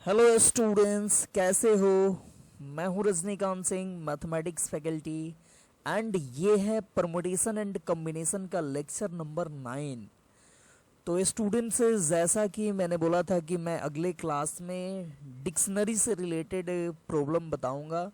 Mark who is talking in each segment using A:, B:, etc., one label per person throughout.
A: Hello students, कैसे हो। मैं हूं Rajinikanth Singh, mathematics faculty. And ये है परमुटेशन एंड कॉम्बिनेशन का लेक्चर नंबर 9। तो स्टूडेंट्स, जैसा कि मैंने बोला था कि मैं अगले क्लास में डिक्शनरी से रिलेटेड प्रॉब्लम बताऊंगा।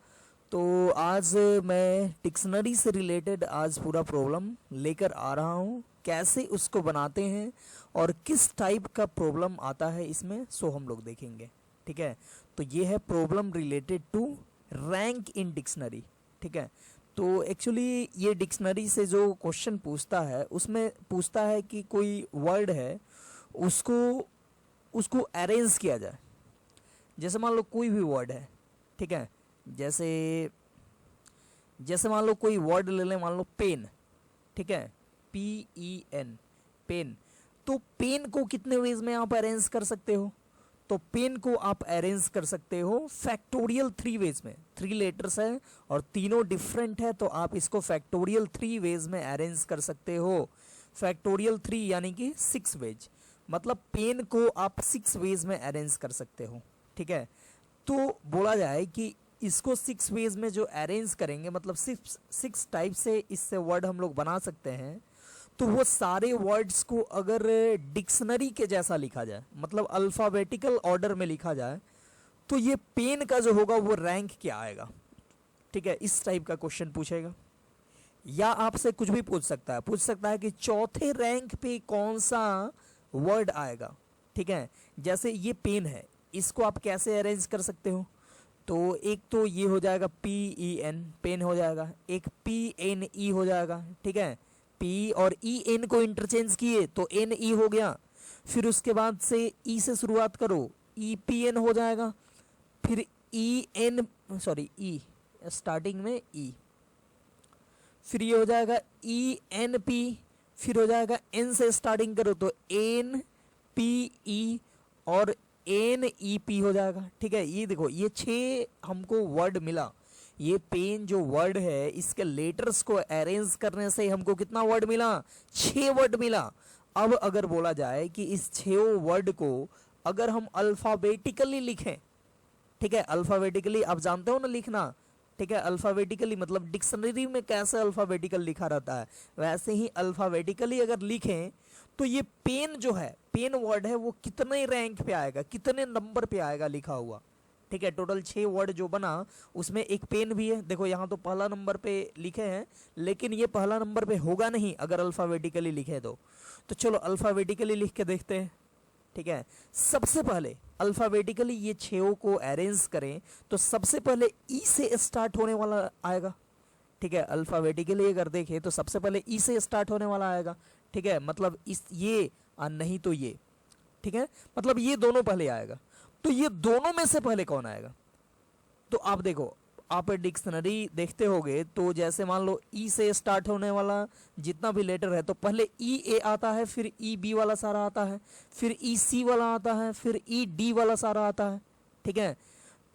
A: तो आज मैं डिक्शनरी से रिलेटेड आज पूरा प्रॉब्लम लेकर आ रहा हूँ। कैसे उसको बनाते हैं और किस टाइप का प्रॉब्लम आता है इसमें, सो हम लोग देखेंगे। ठीक है। तो ये है problem related to rank in dictionary. ठीक है। तो एक्चुअली ये डिक्शनरी से जो क्वेश्चन पूछता है उसमें पूछता है कि कोई वर्ड है, उसको उसको अरेंज किया जाए। जैसे मान लो कोई भी वर्ड है। ठीक है। जैसे जैसे मान लो कोई वर्ड ले लें, मान लो पेन। ठीक है। PEN, pen. तो पेन को कितने वेज में आप अरेंज कर सकते हो? तो पेन को आप अरेंज कर सकते हो फैक्टोरियल 3 वेज में। 3 लेटर्स है और तीनों डिफरेंट है, तो आप इसको फैक्टोरियल 3 वेज में अरेंज कर सकते हो। फैक्टोरियल 3 यानी कि 6 वेज, मतलब पेन को आप 6 वेज में अरेंज कर सकते हो। ठीक है। तो बोला जाए कि इसको 6 वेज में जो अरेंज करेंगे, मतलब 6 टाइप से इससे वर्ड हम लोग बना सकते हैं। तो वो सारे वर्ड्स को अगर डिक्शनरी के जैसा लिखा जाए, मतलब अल्फ़ाबेटिकल ऑर्डर में लिखा जाए, तो ये पेन का जो होगा वो रैंक क्या आएगा। ठीक है। इस टाइप का क्वेश्चन पूछेगा। या आपसे कुछ भी पूछ सकता है कि चौथे रैंक पे कौन सा वर्ड आएगा। ठीक है। जैसे ये पेन है, इसको आप कैसे अरेंज कर सकते हो? तो एक तो ये हो जाएगा PEN, पेन हो जाएगा। एक PNE हो जाएगा। ठीक है। P और EN को इंटरचेंज किए तो NE हो गया। फिर उसके बाद से E से शुरुआत करो, EPN हो जाएगा। फिर E स्टार्टिंग में E, फिर ये हो जाएगा ENP। फिर हो जाएगा N से स्टार्टिंग करो तो NPE और NEP हो जाएगा। ठीक है। ये देखो, ये 6 हमको वर्ड मिला। ये पेन जो वर्ड है, इसके लेटर्स को अरेंज करने से हमको कितना वर्ड मिला? 6 वर्ड मिला। अब अगर बोला जाए कि इस 6 वर्ड को अगर हम अल्फाबेटिकली लिखें। ठीक है। अल्फाबेटिकली आप जानते हो ना लिखना। ठीक है। अल्फाबेटिकली मतलब डिक्शनरी में कैसे अल्फाबेटिकल लिखा रहता है, वैसे ही अल्फाबेटिकली अगर लिखें तो ये पेन जो है, पेन वर्ड है, वो कितने रैंक पे आएगा, कितने नंबर पे आएगा लिखा हुआ। ठीक है। टोटल 6 वर्ड जो बना उसमें एक पेन भी है। देखो यहाँ तो पहला नंबर पे लिखे हैं, लेकिन ये पहला नंबर पे होगा नहीं अगर अल्फाबेटिकली लिखे तो चलो अल्फाबेटिकली लिख के देखते हैं। ठीक है। सबसे पहले अल्फाबेटिकली ये 6 को अरेंज करें तो सबसे पहले ई से स्टार्ट होने वाला आएगा। ठीक है। अल्फाबेटिकली अगर देखें तो सबसे पहले ई से स्टार्ट होने वाला आएगा। ठीक है। मतलब इस ये और नहीं तो ये। ठीक है। मतलब ये दोनों पहले आएगा। तो ये दोनों में से पहले कौन आएगा? तो आप देखो, आप डिक्शनरी देखते होगे तो जैसे मान लो ई से स्टार्ट होने वाला जितना भी लेटर है, तो पहले E A आता है, फिर EB वाला सारा आता है, फिर EC वाला आता है, फिर ED वाला सारा आता है। ठीक है।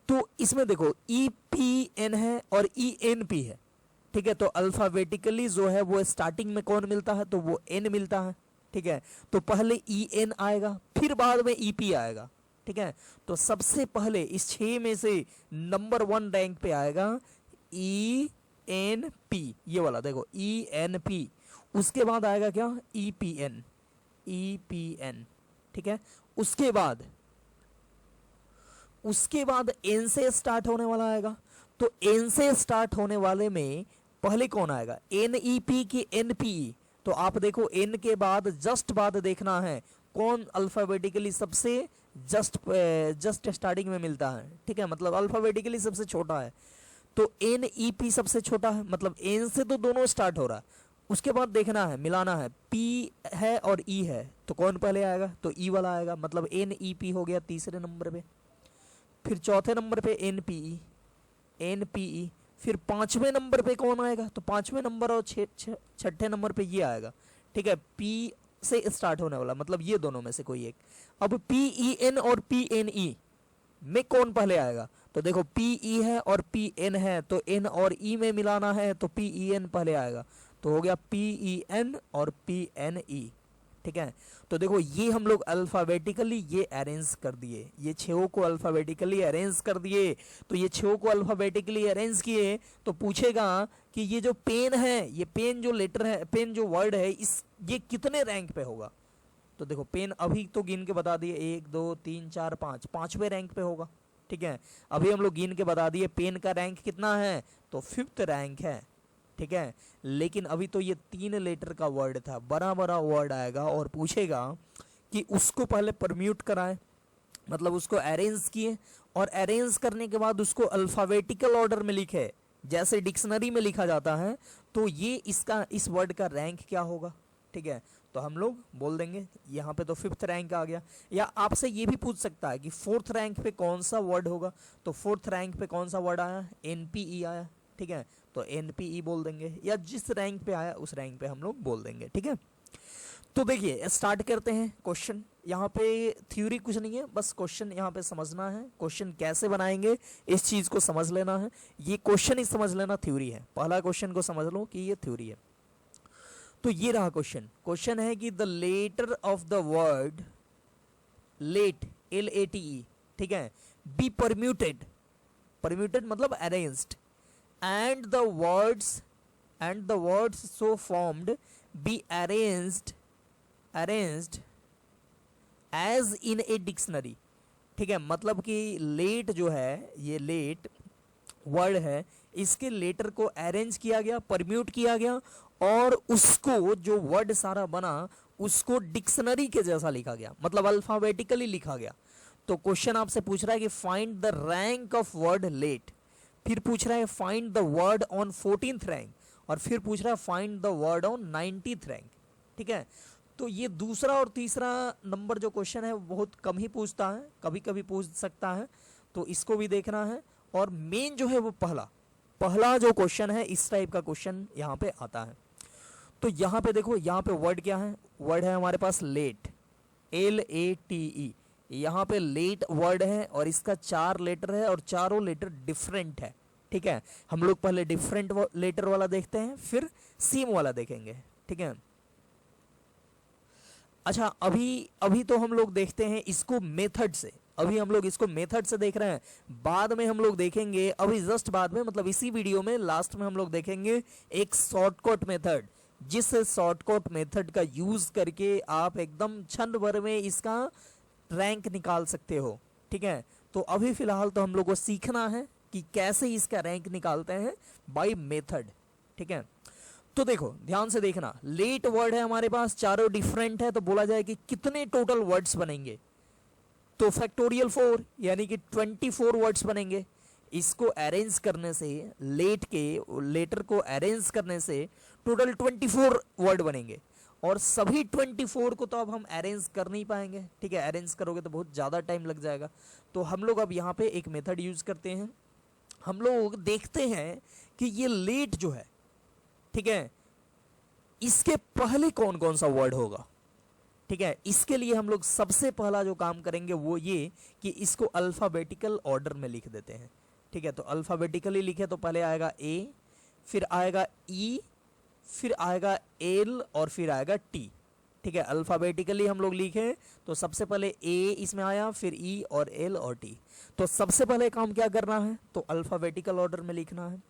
A: तो इसमें देखो EPN है और ENP है। ठीक है। तो अल्फाबेटिकली जो है वो स्टार्टिंग में कौन मिलता है? तो वो N मिलता है। ठीक है। तो पहले EN आएगा, फिर बाद में EP आएगा। ठीक है। तो सबसे पहले इस 6 में से नंबर 1 रैंक पे आएगा ENP, ये वाला देखो ENP। उसके बाद आएगा क्या? EPN, EPN। ठीक है। उसके बाद N से स्टार्ट होने वाला आएगा। तो N से स्टार्ट होने वाले में पहले कौन आएगा? NEP की NPE? तो आप देखो N के बाद जस्ट बाद देखना है कौन अल्फाबेटिकली सबसे जस्ट स्टार्टिंग में मिलता है। ठीक है। मतलब अल्फाबेटिकली सबसे छोटा है। तो NEP सबसे छोटा है, मतलब N से तो दोनों स्टार्ट हो रहा है। उसके बाद देखना है, मिलाना है, P है और E है, तो कौन पहले आएगा? तो E वाला आएगा, मतलब NEP हो गया तीसरे नंबर पे। फिर चौथे नंबर पे NPE। फिर 5वें नंबर पे कौन आएगा? तो 5वें नंबर और छठे नंबर पे ये आएगा। ठीक है। P से स्टार्ट होने वाला, मतलब ये दोनों में से कोई एक। अब PEN और PNE में कौन पहले आएगा? तो देखो PE है और PN है, तो N और E में मिलाना है, तो PEN पहले आएगा। तो हो गया PEN और PNE। ठीक है। तो देखो ये हम लोग अल्फाबेटिकली ये अरेंज कर दिए, ये छो को अल्फाबेटिकली अरेंज कर दिए। तो ये छो को अल्फाबेटिकली अरेंज किए तो पूछेगा कि ये जो पेन है, ये पेन जो लेटर है, पेन जो वर्ड है, इस ये कितने रैंक पे होगा। तो देखो पेन अभी तो गिन के बता दिए 1 2 3 4 5, पांचवें रैंक पे होगा। ठीक है, अभी हम लोग गिन के बता दिए पेन का रैंक कितना है, तो 5th रैंक है। ठीक है, लेकिन अभी तो ये 3 लेटर का वर्ड था, बड़ा बड़ा वर्ड आएगा और पूछेगा कि उसको पहले परम्यूट कराएं, मतलब उसको अरेंज किए और अरेंज करने के बाद उसको अल्फाबेटिकल ऑर्डर में लिखे, जैसे डिक्शनरी में लिखा जाता है। तो ये इसका, इस वर्ड का रैंक क्या होगा। ठीक है, तो हम लोग बोल देंगे यहाँ पे तो 5th रैंक आ गया। या आपसे ये भी पूछ सकता है कि 4th रैंक पे कौन सा वर्ड होगा, तो 4th रैंक पे कौन सा वर्ड आया, NPE आया। ठीक है, तो NPE बोल देंगे, या जिस रैंक पे आया उस रैंक पे हम लोग बोल देंगे। ठीक है, तो देखिए स्टार्ट करते हैं क्वेश्चन। यहाँ पे थ्योरी कुछ नहीं है, बस क्वेश्चन यहाँ पे समझना है, क्वेश्चन कैसे बनाएंगे इस चीज को समझ लेना है। ये क्वेश्चन ही समझ लेना थ्योरी है, पहला क्वेश्चन को समझ लो कि ये थ्योरी है। तो ये रहा क्वेश्चन, क्वेश्चन है कि the letter of the word late, LATE, ठीक है, बी परम्यूटेड, परम्यूटेड मतलब arranged, and the words so formed be arranged as in a dictionary। ठीक है, मतलब कि लेट जो है, ये लेट वर्ड है, इसके लेटर को अरेंज किया गया, परम्यूट किया गया और उसको जो वर्ड सारा बना उसको डिक्शनरी के जैसा लिखा गया, मतलब अल्फाबेटिकली लिखा गया। तो क्वेश्चन आपसे पूछ रहा है कि find the rank of word late, फिर पूछ रहा है find the word on 14th rank, और फिर पूछ रहा है find the word on 90th rank. ठीक है, तो ये दूसरा और तीसरा नंबर जो क्वेश्चन है बहुत कम ही पूछता है, कभी कभी पूछ सकता है, तो इसको भी देखना है। और मेन जो है वो पहला जो क्वेश्चन है, इस टाइप का क्वेश्चन यहाँ पे आता है। तो यहाँ पे देखो, यहाँ पे वर्ड क्या है, वर्ड है हमारे पास लेट, LATE। यहाँ पे लेट वर्ड है और इसका 4 लेटर है और चारों लेटर डिफरेंट है। ठीक है, हम लोग पहले डिफरेंट लेटर वाला देखते हैं, फिर सेम वाला देखेंगे। ठीक है, अच्छा अभी तो हम लोग देखते हैं इसको मेथड से, अभी हम लोग इसको मेथड से देख रहे हैं, बाद में हम लोग देखेंगे, अभी जस्ट बाद में, मतलब इसी वीडियो में लास्ट में हम लोग देखेंगे एक शॉर्टकट मेथड, जिस शॉर्टकट मेथड का यूज करके आप एकदम क्षण भर में इसका रैंक निकाल सकते हो। ठीक है, तो अभी फिलहाल तो हम लोग को सीखना है कि कैसे इसका रैंक निकालते हैं बाय मेथड। ठीक है, तो देखो ध्यान से देखना, लेट वर्ड है हमारे पास, चारों डिफरेंट है, तो बोला जाए कि कितने टोटल वर्ड्स बनेंगे, तो फैक्टोरियल 4 यानी कि 24 वर्ड्स बनेंगे। इसको अरेंज करने से, लेट के लेटर को अरेंज करने से टोटल 24 वर्ड बनेंगे, और सभी 24 को तो अब हम अरेंज कर नहीं पाएंगे। ठीक है, अरेंज करोगे तो बहुत ज़्यादा टाइम लग जाएगा। तो हम लोग अब यहाँ पे एक मेथड यूज करते हैं, हम लोग देखते हैं कि ये लेट जो है, ठीक है, इसके पहले कौन कौन सा वर्ड होगा। ठीक है, इसके लिए हम लोग सबसे पहला जो काम करेंगे वो ये कि इसको अल्फाबेटिकल ऑर्डर में लिख देते हैं। ठीक है, तो अल्फाबेटिकली लिखे तो पहले आएगा A, फिर आएगा E, फिर आएगा L और फिर आएगा T। ठीक है, अल्फाबेटिकली हम लोग लिखे तो सबसे पहले A इसमें आया, फिर E और L और T। तो सबसे पहले काम क्या करना है, तो अल्फाबेटिकल ऑर्डर में लिखना है।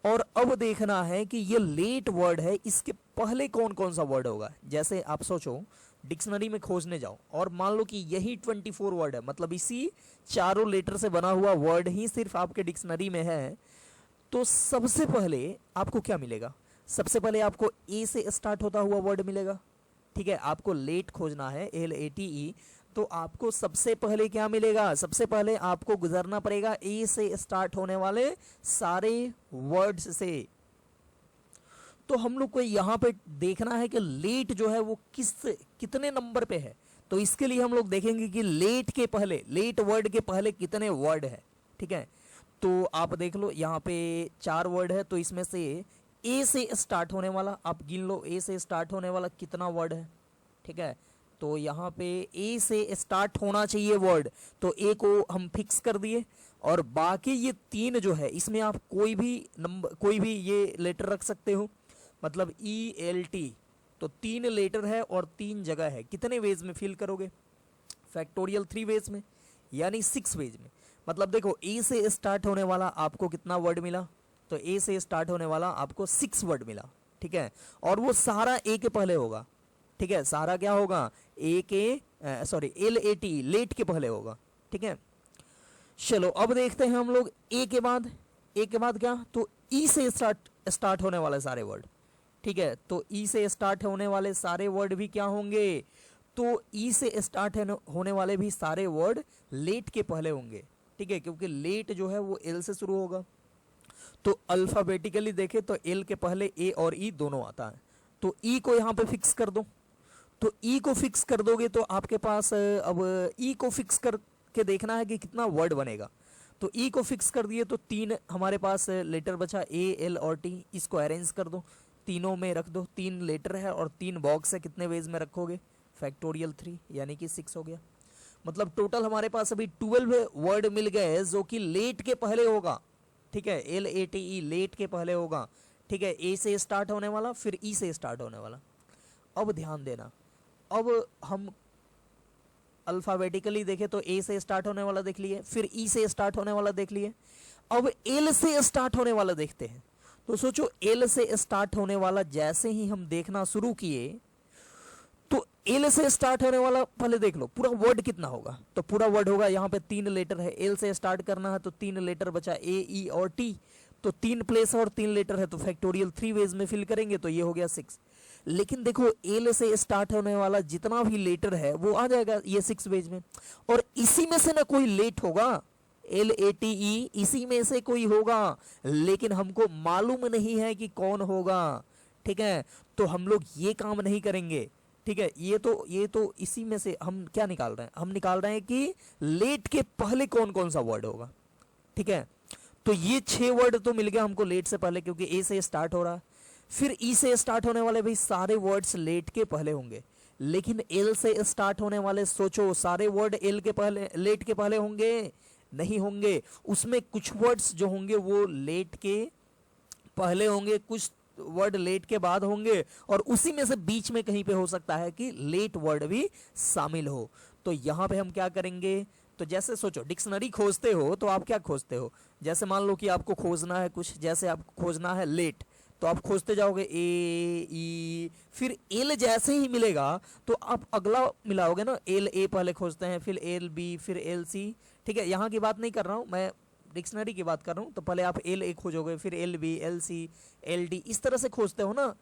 A: और अब देखना है कि ये लेट वर्ड है, इसके पहले कौन कौन सा वर्ड होगा। जैसे आप सोचो डिक्शनरी में खोजने जाओ और मान लो कि यही 24 वर्ड है, मतलब इसी चारों लेटर से बना हुआ वर्ड ही सिर्फ आपके डिक्शनरी में है, तो सबसे पहले आपको क्या मिलेगा, सबसे पहले आपको A से स्टार्ट होता हुआ वर्ड मिलेगा। ठीक है, आपको लेट खोजना है, LATE, तो आपको सबसे पहले क्या मिलेगा, सबसे पहले आपको गुजरना पड़ेगा A से स्टार्ट होने वाले सारे वर्ड्स से। तो हम लोग को यहाँ पे देखना है कि लेट जो है वो कितने नंबर पे है। तो इसके लिए हम लोग देखेंगे कि लेट के पहले, लेट वर्ड के पहले कितने वर्ड है। ठीक है, तो आप देख लो यहाँ पे 4 वर्ड है, तो इसमें से A से स्टार्ट होने वाला आप गिन लो, A से स्टार्ट होने वाला कितना वर्ड है। ठीक है, तो यहाँ पे A से स्टार्ट होना चाहिए वर्ड, तो A को हम फिक्स कर दिए, और बाकी ये 3 जो है इसमें आप कोई भी नंबर, कोई भी ये लेटर रख सकते हो, मतलब ELT, तो 3 लेटर है और 3 जगह है, कितने वेज में फिल करोगे? फैक्टोरियल 3 वेज में, यानी 6 वेज में। मतलब देखो ए से स्टार्ट होने वाला आपको कितना वर्ड मिला? तो ए से स्टार्ट होने वाला आपको 6 वर्ड मिला, ठीक है। और वो सारा ए के पहले होगा, ठीक है। सारा क्या होगा? ए के सॉरी LAT लेट के पहले होगा, ठीक है। चलो अब देखते हैं हम लोग ए के बाद। ए के बाद क्या? तो ई से स्टार्ट होने वाले सारे वर्ड, ठीक है। तो ई से स्टार्ट होने वाले सारे वर्ड भी क्या होंगे? तो ई से स्टार्ट होने वाले भी सारे वर्ड लेट के पहले होंगे, ठीक है, क्योंकि लेट जो है वो एल से शुरू होगा। तो अल्फाबेटिकली देखे तो एल के पहले ए और ई दोनों आता है। तो ई को यहाँ पे फिक्स कर दो। तो ई को फिक्स कर दोगे तो आपके पास अब ई को फिक्स करके देखना है कि कितना वर्ड बनेगा। तो ई को फिक्स कर दिए तो 3 हमारे पास लेटर बचा, ए एल और टी। इसको अरेंज कर दो, तीनों में रख दो। 3 लेटर है और 3 बॉक्स है, कितने वेज में रखोगे? फैक्टोरियल 3 यानी कि 6 हो गया। मतलब टोटल हमारे पास अभी 12 वर्ड मिल गए जो कि लेट के पहले होगा, ठीक है। LATE लेट के पहले होगा, ठीक है। ए से स्टार्ट होने वाला, फिर ई से स्टार्ट होने वाला। अब ध्यान देना, अब हम अल्फाबेटिकली देखें तो ए से स्टार्ट होने वाला देख लिए, फिर ई से स्टार्ट होने वाला देख लिए। अब एल से स्टार्ट होने वाला देखते हैं। तो सोचो एल से स्टार्ट होने वाला जैसे ही हम देखना शुरू किए तो एल से स्टार्ट होने वाला पहले देख लो पूरा वर्ड कितना होगा। तो पूरा वर्ड होगा, यहाँ पे 3 लेटर है, एल से स्टार्ट करना है तो 3 लेटर बचा, ए ई और टी। तो 3 प्लेस और 3 लेटर है, तो फैक्टोरियल 3 वेज में फिल करेंगे तो ये हो गया 6। लेकिन देखो एल से स्टार्ट होने वाला जितना भी लेटर है वो आ जाएगा ये 6 वेज में, और इसी में से ना कोई लेट होगा, LATE इसी में से कोई होगा, लेकिन हमको मालूम नहीं है कि कौन होगा, ठीक है। तो हम लोग ये काम नहीं करेंगे, ठीक है। ये तो इसी में से हम क्या निकाल रहे हैं? हम निकाल रहे हैं कि लेट के पहले कौन कौन सा वर्ड होगा, ठीक है। तो ये 6 वर्ड तो मिल गया हमको लेट से पहले, क्योंकि ए से स्टार्ट हो रहा है। फिर ई से स्टार्ट होने वाले भी सारे वर्ड्स लेट के पहले होंगे, लेकिन एल से स्टार्ट होने वाले सोचो सारे वर्ड एल के पहले लेट के पहले होंगे? नहीं होंगे। उसमें कुछ वर्ड्स जो होंगे वो लेट के पहले होंगे, कुछ वर्ड लेट के बाद होंगे, और उसी में से बीच में कहीं पे हो सकता है कि लेट वर्ड भी शामिल हो। तो यहाँ पे हम क्या करेंगे? तो जैसे सोचो डिक्शनरी खोजते हो तो आप क्या खोजते हो? जैसे मान लो कि आपको खोजना है कुछ, जैसे आपको खोजना है लेट, तो आप खोजते जाओगे ए ई, फिर एल जैसे ही मिलेगा तो आप अगला मिलाओगे ना। एल ए पहले खोजते हैं, फिर एल बी, फिर एल सी, ठीक है। यहाँ की बात नहीं कर रहा हूँ मैं, डिक्शनरी की बात कर रहा हूँ। तो पहले आप एल ए खोजोगे, फिर L B, L C, L D, इस तरह से खोजते हो ना,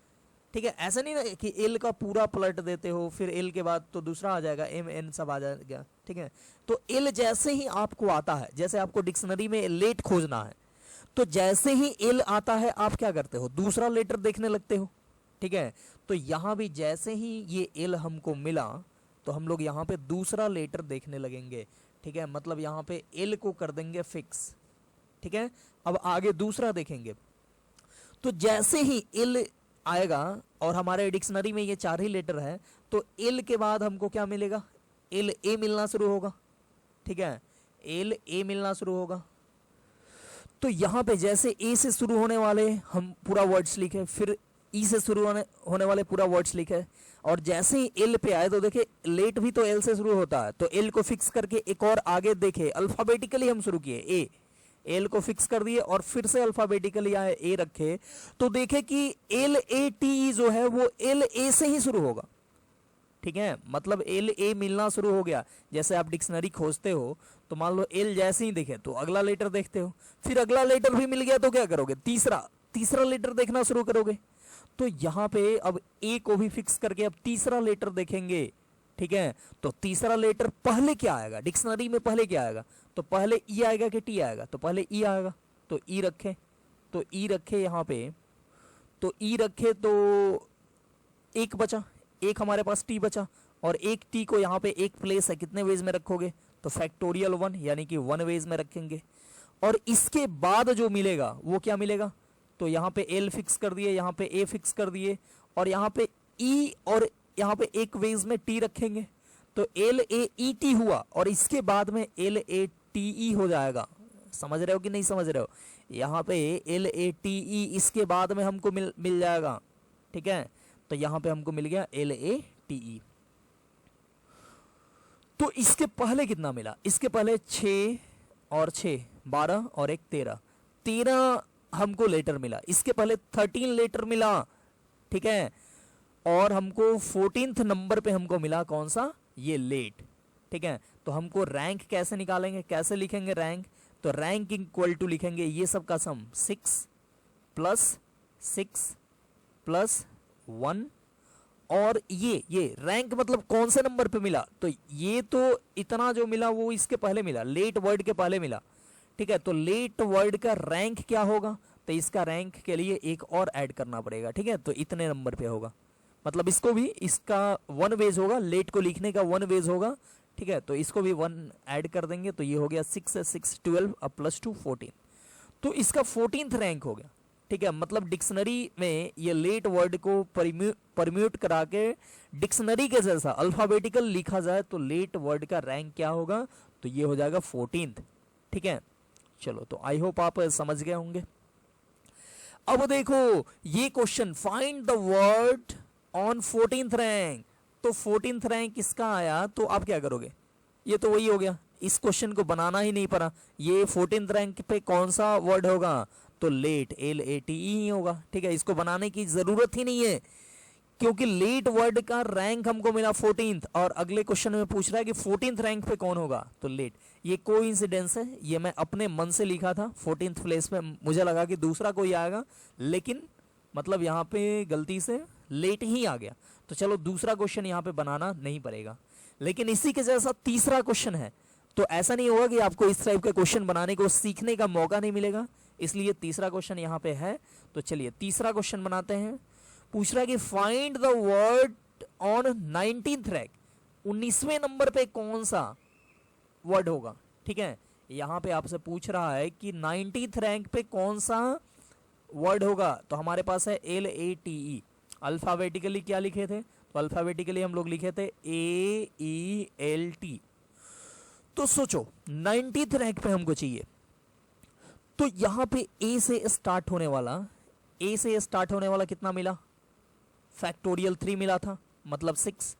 A: ठीक है। ऐसा नहीं ना कि एल का पूरा पलट देते हो, फिर एल के बाद तो दूसरा आ जाएगा, एम एन सब आ जाएगा, ठीक है। तो एल जैसे ही आपको आता है, जैसे आपको डिक्शनरी में लेट खोजना है, तो जैसे ही एल आता है आप क्या करते हो? दूसरा लेटर देखने लगते हो, ठीक है। तो यहाँ भी जैसे ही ये एल हमको मिला तो हम लोग यहाँ पे दूसरा लेटर देखने लगेंगे, ठीक है। मतलब यहाँ पे एल को कर देंगे फिक्स, ठीक है। अब आगे दूसरा देखेंगे, तो जैसे ही एल आएगा, और हमारे डिक्शनरी में ये 4 ही लेटर है, तो एल के बाद हमको क्या मिलेगा? एल ए मिलना शुरू होगा, ठीक है। एल ए मिलना शुरू होगा। तो यहाँ पे जैसे ए से शुरू होने वाले हम पूरा वर्ड्स लिखे, फिर ई से शुरू होने वाले पूरा वर्ड्स लिखे, और जैसे ही एल पे आए तो देखे लेट भी तो एल से शुरू होता है, तो एल को फिक्स करके एक और आगे देखे, अल्फाबेटिकली हम शुरू किए ए, एल को फिक्स कर दिए और फिर से अल्फाबेटिकली आए ए रखे, तो देखे कि LATE जो है वो एल ए से ही शुरू होगा, ठीक है। मतलब एल ए मिलना शुरू हो गया। जैसे आप डिक्शनरी खोजते हो तो मान लो एल जैसे ही दिखे तो अगला लेटर देखते हो, फिर अगला लेटर भी मिल गया तो क्या करोगे? तीसरा लेटर देखना शुरू करोगे। तो यहाँ पे अब ए को भी फिक्स करके अब तीसरा लेटर देखेंगे, ठीक है। तो तीसरा लेटर पहले क्या आएगा? डिक्शनरी में पहले क्या आएगा? तो पहले ई आएगा कि टी आएगा? तो पहले ई आएगा, तो ई रखे, तो ई रखे यहाँ पे, तो ई रखे तो एक बचा, एक हमारे पास टी बचा, और एक टी को यहाँ पे एक प्लेस है, कितने वेज में रखोगे? तो फैक्टोरियल 1 यानी कि 1 वेज में रखेंगे। और इसके बाद जो मिलेगा वो क्या मिलेगा? तो यहाँ पे एल फिक्स कर दिए, यहाँ पे ए फिक्स कर दिए, और यहाँ पे ई, और यहाँ पे एक वेज में टी रखेंगे, तो LAET हुआ, और इसके बाद में LATE हो जाएगा। समझ रहे हो कि नहीं समझ रहे हो? यहाँ पे LATE इसके बाद में हमको मिल जाएगा, ठीक है। तो यहां पे हमको मिल गया LATE। तो इसके पहले कितना मिला, इसके पहले 6 और 6 12 और 1 13, 13 हमको लेटर मिला। इसके पहले 13 लेटर मिला, ठीक है, और हमको 14th नंबर पे हमको मिला कौन सा, ये लेट, ठीक है। तो हमको रैंक कैसे निकालेंगे, कैसे लिखेंगे रैंक, तो रैंक इक्वल टू लिखेंगे ये सब का सम 6 + 6 + 1, और ये रैंक मतलब कौन से नंबर पे मिला, तो ये तो इतना जो मिला वो इसके पहले मिला, लेट वर्ड के पहले मिला, ठीक है। तो लेट वर्ड का रैंक क्या होगा, तो इसका रैंक के लिए एक और ऐड करना पड़ेगा, ठीक है। तो इतने नंबर पे होगा, मतलब इसको भी, इसका 1 वेज होगा, लेट को लिखने का 1 वेज होगा, ठीक है। तो इसको भी 1 ऐड कर देंगे, तो ये हो गया 6 से 6 12 और +2 14, तो इसका 14th रैंक हो गया, ठीक है। मतलब डिक्शनरी में ये लेट वर्ड को परम्यूट करा के डिक्शनरी के जैसा अल्फाबेटिकल लिखा जाए तो लेट वर्ड का रैंक क्या होगा, तो ये हो जाएगा 14th, ठीक है। चलो, तो आई होप आप समझ गए होंगे। अब देखो ये question, find the word on 14th rank, तो 14th रैंक किसका आया, तो आप क्या करोगे, ये तो वही हो गया, इस क्वेश्चन को बनाना ही नहीं पड़ा, ये 14th रैंक पे कौन सा वर्ड होगा, तो लेट LATE ही होगा, ठीक है। इसको बनाने की जरूरत ही नहीं है, क्योंकि लेट वर्ड का रैंक हमको मिला 14th, और अगले क्वेश्चन में पूछ रहा है कि 14th रैंक पे कौन होगा, तो लेट। ये कोइंसिडेंस है, ये मैं अपने मन से लिखा था 14th प्लेस पे, मुझे लगा कि दूसरा कोई आएगा, लेकिन मतलब यहाँ पे गलती से लेट ही आ गया, तो चलो दूसरा क्वेश्चन यहाँ पे बनाना नहीं पड़ेगा। लेकिन इसी के जैसा तीसरा क्वेश्चन है, तो ऐसा नहीं होगा कि आपको इस टाइप का क्वेश्चन बनाने को सीखने का मौका नहीं मिलेगा, इसलिए तीसरा क्वेश्चन यहाँ पे है। तो चलिए तीसरा क्वेश्चन बनाते हैं। पूछ रहा है कि find the word on 19th rank, 19वें नंबर पे कौन सा वर्ड होगा, ठीक है। यहाँ पे आपसे पूछ रहा है कि 19th रैंक पे कौन सा वर्ड होगा, तो हमारे पास है LATE। अल्फाबेटिकली क्या लिखे थे, तो अल्फाबेटिकली हम लोग लिखे थे AELT। तो सोचो 19th रैंक पे हमको चाहिए, तो यहां पे A से स्टार्ट होने वाला कितना मिला, फैक्टोरियल 3 मिला था, मतलब 6,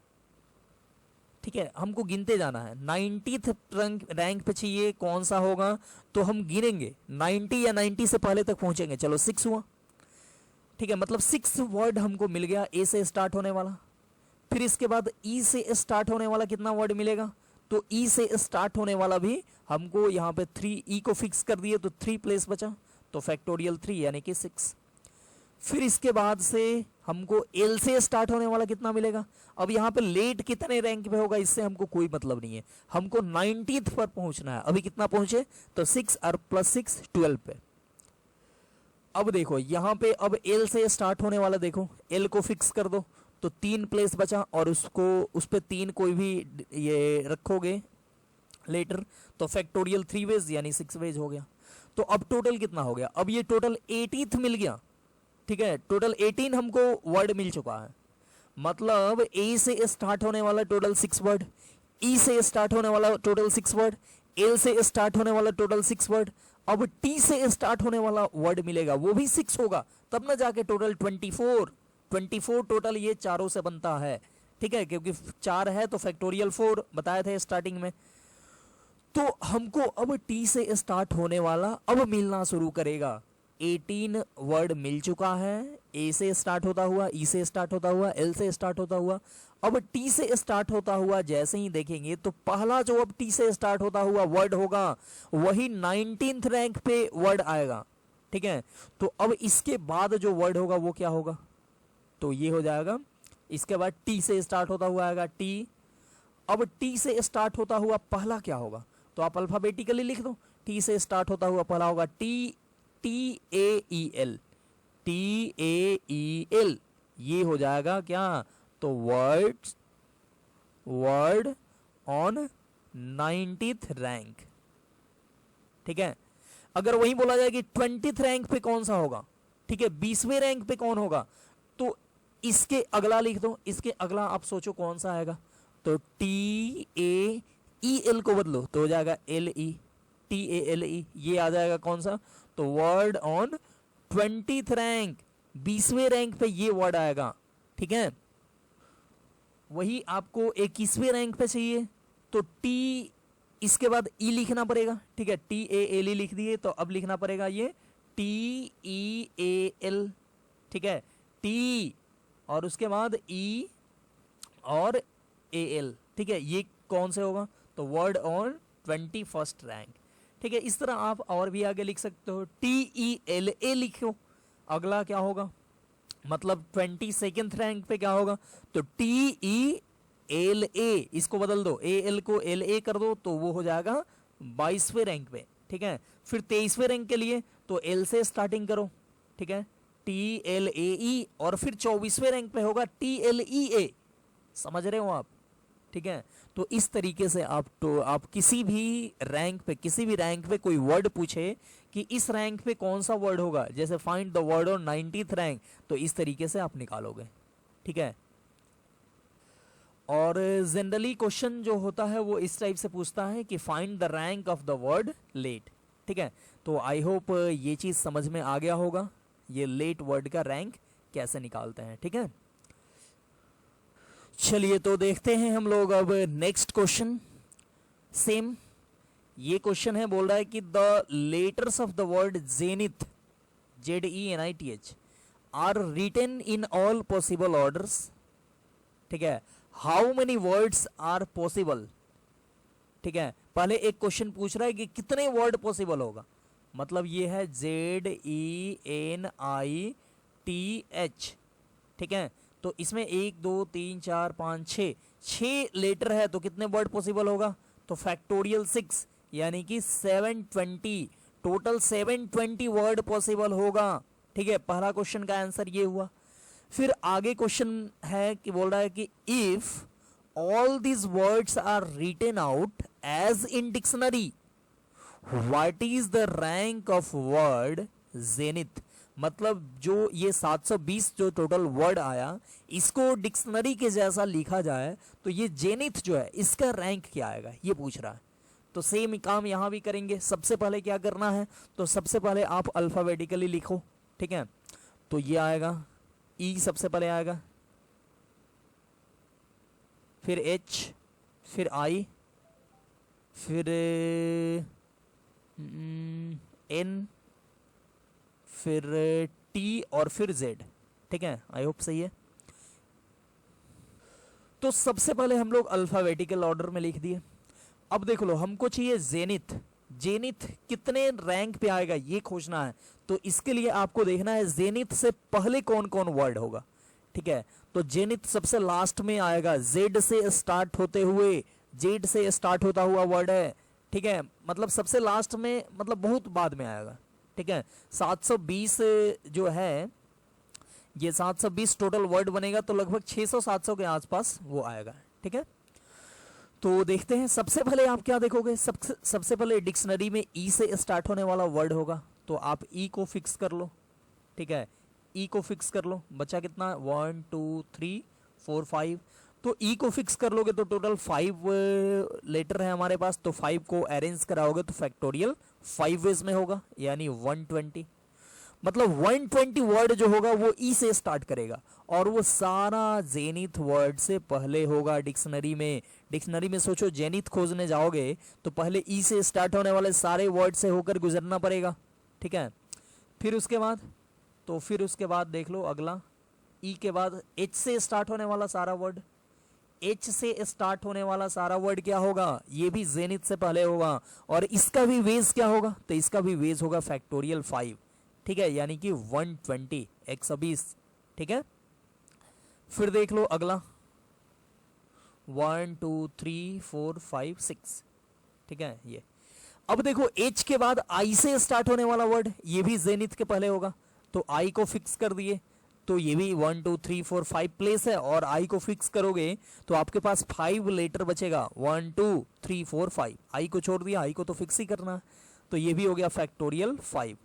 A: ठीक है। हमको गिनते जाना है, 90th रैंक पे चाहिए कौन सा होगा, तो हम गिनेंगे 90 या 90 से पहले तक पहुंचेंगे, चलो 6 हुआ, ठीक है। मतलब 6 वर्ड हमको मिल गया A से स्टार्ट होने वाला। फिर इसके बाद E से स्टार्ट होने वाला कितना वर्ड मिलेगा, तो E से स्टार्ट होने वाला भी हमको यहाँ पे 3, E को फिक्स कर दिए तो 3 प्लेस बचा, तो फैक्टोरियल 3 यानी कि 6। फिर इसके बाद से हमको L से स्टार्ट होने वाला कितना मिलेगा। अब यहाँ पे लेट कितने रैंक पे होगा इससे हमको कोई मतलब नहीं है, हमको 90th पर पहुंचना है। अभी कितना पहुंचे, तो 6 और +6 12 पे। अब देखो यहाँ पे अब L से स्टार्ट होने वाला, देखो L को फिक्स कर दो तो 3 प्लेस बचा, और उसको उस पे 3 कोई भी ये रखोगे लेटर, तो फैक्टोरियल 3 वेज यानी 6 वेज हो गया। तो अब टोटल कितना हो गया, अब ये टोटल 18th मिल गया, ठीक है। टोटल 18 हमको वर्ड मिल चुका है, मतलब A से स्टार्ट होने वाला टोटल 6 वर्ड, E से स्टार्ट होने वाला टोटल 6 वर्ड, L से स्टार्ट होने वाला टोटल 6 वर्ड। अब T से स्टार्ट होने वाला वर्ड मिलेगा, वो भी 6 होगा, तब ना जाके टोटल 24 टोटल ये चारों से बनता है, ठीक है, क्योंकि 4 है तो फैक्टोरियल 4 बताए थे स्टार्टिंग में। तो हमको अब T से स्टार्ट होने वाला अब मिलना शुरू करेगा। 18 वर्ड मिल चुका है, A से स्टार्ट होता हुआ, E से स्टार्ट होता हुआ, L से स्टार्ट होता हुआ। अब T से स्टार्ट होता हुआ जैसे ही देखेंगे तो पहला जो अब T से स्टार्ट होता हुआ वर्ड होगा वही 19th रैंक पे वर्ड आएगा, ठीक है। तो अब इसके बाद जो वर्ड होगा वो क्या होगा, तो ये हो जाएगा, इसके बाद T से स्टार्ट होता हुआ आएगा T। अब T से स्टार्ट होता हुआ पहला क्या होगा, तो आप अल्फाबेटिकली लिख दो, T से स्टार्ट होता हुआ पहला होगा TAEL, ये हो जाएगा क्या, तो वर्ड ऑन 90th रैंक, ठीक है। अगर वही बोला जाए कि 20th रैंक पे कौन सा होगा, ठीक है, 20वें रैंक पे कौन होगा, तो इसके अगला लिख दो, इसके अगला आप सोचो कौन सा आएगा, तो TAEL को बदलो तो हो जाएगा LE, TALE, ये आ जाएगा कौन सा, तो वर्ड ऑन 20th रैंक, 20वें रैंक पे ये वर्ड आएगा, ठीक है। वही आपको 21वें रैंक पे चाहिए तो टी इसके बाद ई लिखना पड़ेगा, ठीक है। टी ए एल ई लिख दिए, तो अब लिखना पड़ेगा ये टी ई ए एल, ठीक है। टी और उसके बाद ई और ए एल, ठीक है। ये कौन से होगा, तो वर्ड ऑन 21st रैंक, ठीक है। इस तरह आप और भी आगे लिख सकते हो, टी ई एल ए लिखो। अगला क्या होगा, मतलब 22nd रैंक पे क्या होगा, तो टी ई एल ए, इसको बदल दो, ए एल को एल ए कर दो, तो वो हो जाएगा 22वें रैंक पे, ठीक है। फिर 23वें रैंक के लिए तो एल से स्टार्टिंग करो, ठीक है, टी एल ए ई, और फिर 24वें रैंक पे होगा टी एल ई ए, समझ रहे हो आप, ठीक है। तो इस तरीके से आप किसी भी रैंक पे कोई वर्ड पूछे कि इस रैंक पे कौन सा वर्ड होगा, जैसे find the word on 90th rank, तो इस तरीके से आप निकालोगे, ठीक है। और जनरली क्वेश्चन जो होता है वो इस टाइप से पूछता है कि find the rank of the word late, ठीक है। तो आई होप ये चीज समझ में आ गया होगा, ये लेट वर्ड का रैंक कैसे निकालते हैं, ठीक है। चलिए तो देखते हैं हम लोग अब नेक्स्ट क्वेश्चन। सेम ये क्वेश्चन है, बोल रहा है कि the letters of the word zenith, ZENITH, are written in all possible orders, ठीक है। How many words are possible, ठीक है। पहले एक क्वेश्चन पूछ रहा है कि कितने वर्ड पॉसिबल होगा, मतलब ये है ZENITH, ठीक है। तो इसमें 1 2 3 4 5 6 लेटर है, तो कितने वर्ड पॉसिबल होगा, तो फैक्टोरियल 6 यानी कि 720, टोटल 720 वर्ड पॉसिबल होगा, ठीक है। पहला क्वेश्चन का आंसर ये हुआ। फिर आगे क्वेश्चन है कि बोल रहा है कि if all these words are written out as in dictionary, what is the rank of word zenith, मतलब जो ये 720 जो टोटल वर्ड आया, इसको डिक्शनरी के जैसा लिखा जाए तो ये जेनिथ जो है इसका रैंक क्या आएगा, ये पूछ रहा है। तो सेम काम यहां भी करेंगे। सबसे पहले क्या करना है, तो सबसे पहले आप अल्फाबेटिकली लिखो, ठीक है। तो ये आएगा ई, सबसे पहले आएगा, फिर एच, फिर आई, फिर एन, फिर टी और फिर जेड, ठीक है। आई होप सही है। तो सबसे पहले हम लोग अल्फाबेटिकल ऑर्डर में लिख दिए। अब देख लो, हमको चाहिए जेनिथ, जेनिथ कितने रैंक पे आएगा ये खोजना है। तो इसके लिए आपको देखना है जेनिथ से पहले कौन कौन वर्ड होगा, ठीक है। तो जेनिथ सबसे लास्ट में आएगा, जेड से स्टार्ट होते हुए, जेड से स्टार्ट होता हुआ वर्ड है, ठीक है। मतलब सबसे लास्ट में, मतलब बहुत बाद में आएगा, ठीक है। 720 जो है, ये 720 टोटल वर्ड बनेगा, तो लगभग 600-700 के आसपास वो आएगा, ठीक है। तो देखते हैं, सबसे पहले आप क्या देखोगे, सबसे पहले डिक्शनरी में ई से स्टार्ट होने वाला वर्ड होगा, तो आप ई को फिक्स कर लो, ठीक है। ई को फिक्स कर लो, बचा कितना, 1 2 3 4 5, तो ई को फिक्स कर लोगे तो टोटल 5 लेटर है हमारे पास, तो 5 को अरेंज कराओगे तो फैक्टोरियल 5 वेज में होगा, यानी 120, मतलब 120 वर्ड जो होगा वो ई से स्टार्ट करेगा, और वो सारा जेनिथ वर्ड से पहले होगा डिक्शनरी में। डिक्शनरी में सोचो, जेनिथ खोजने जाओगे तो पहले ई से स्टार्ट होने वाले सारे वर्ड से होकर गुजरना पड़ेगा, ठीक है। फिर उसके बाद देख लो अगला, ई के बाद एच से स्टार्ट होने वाला सारा वर्ड, एच से स्टार्ट होने वाला सारा वर्ड क्या होगा, ये भी जेनिथ से पहले होगा, और इसका भी वेज क्या होगा, तो इसका भी वेज होगा फैक्टोरियल 5, ठीक है, यानी कि 120 120, ठीक है। फिर देख लो अगला 1 2 3 4 5 6, ठीक है। ये अब देखो, एच के बाद आई से स्टार्ट होने वाला वर्ड, ये भी जेनिथ के पहले होगा, तो आई को फिक्स कर दिए, तो ये भी 1 2 3 4 5 प्लेस है, और आई को फिक्स करोगे तो आपके पास 5 लेटर बचेगा, 1 2 3 4 5, आई को छोड़ दिया, आई को तो फिक्स ही करना है, तो ये भी हो गया फैक्टोरियल 5,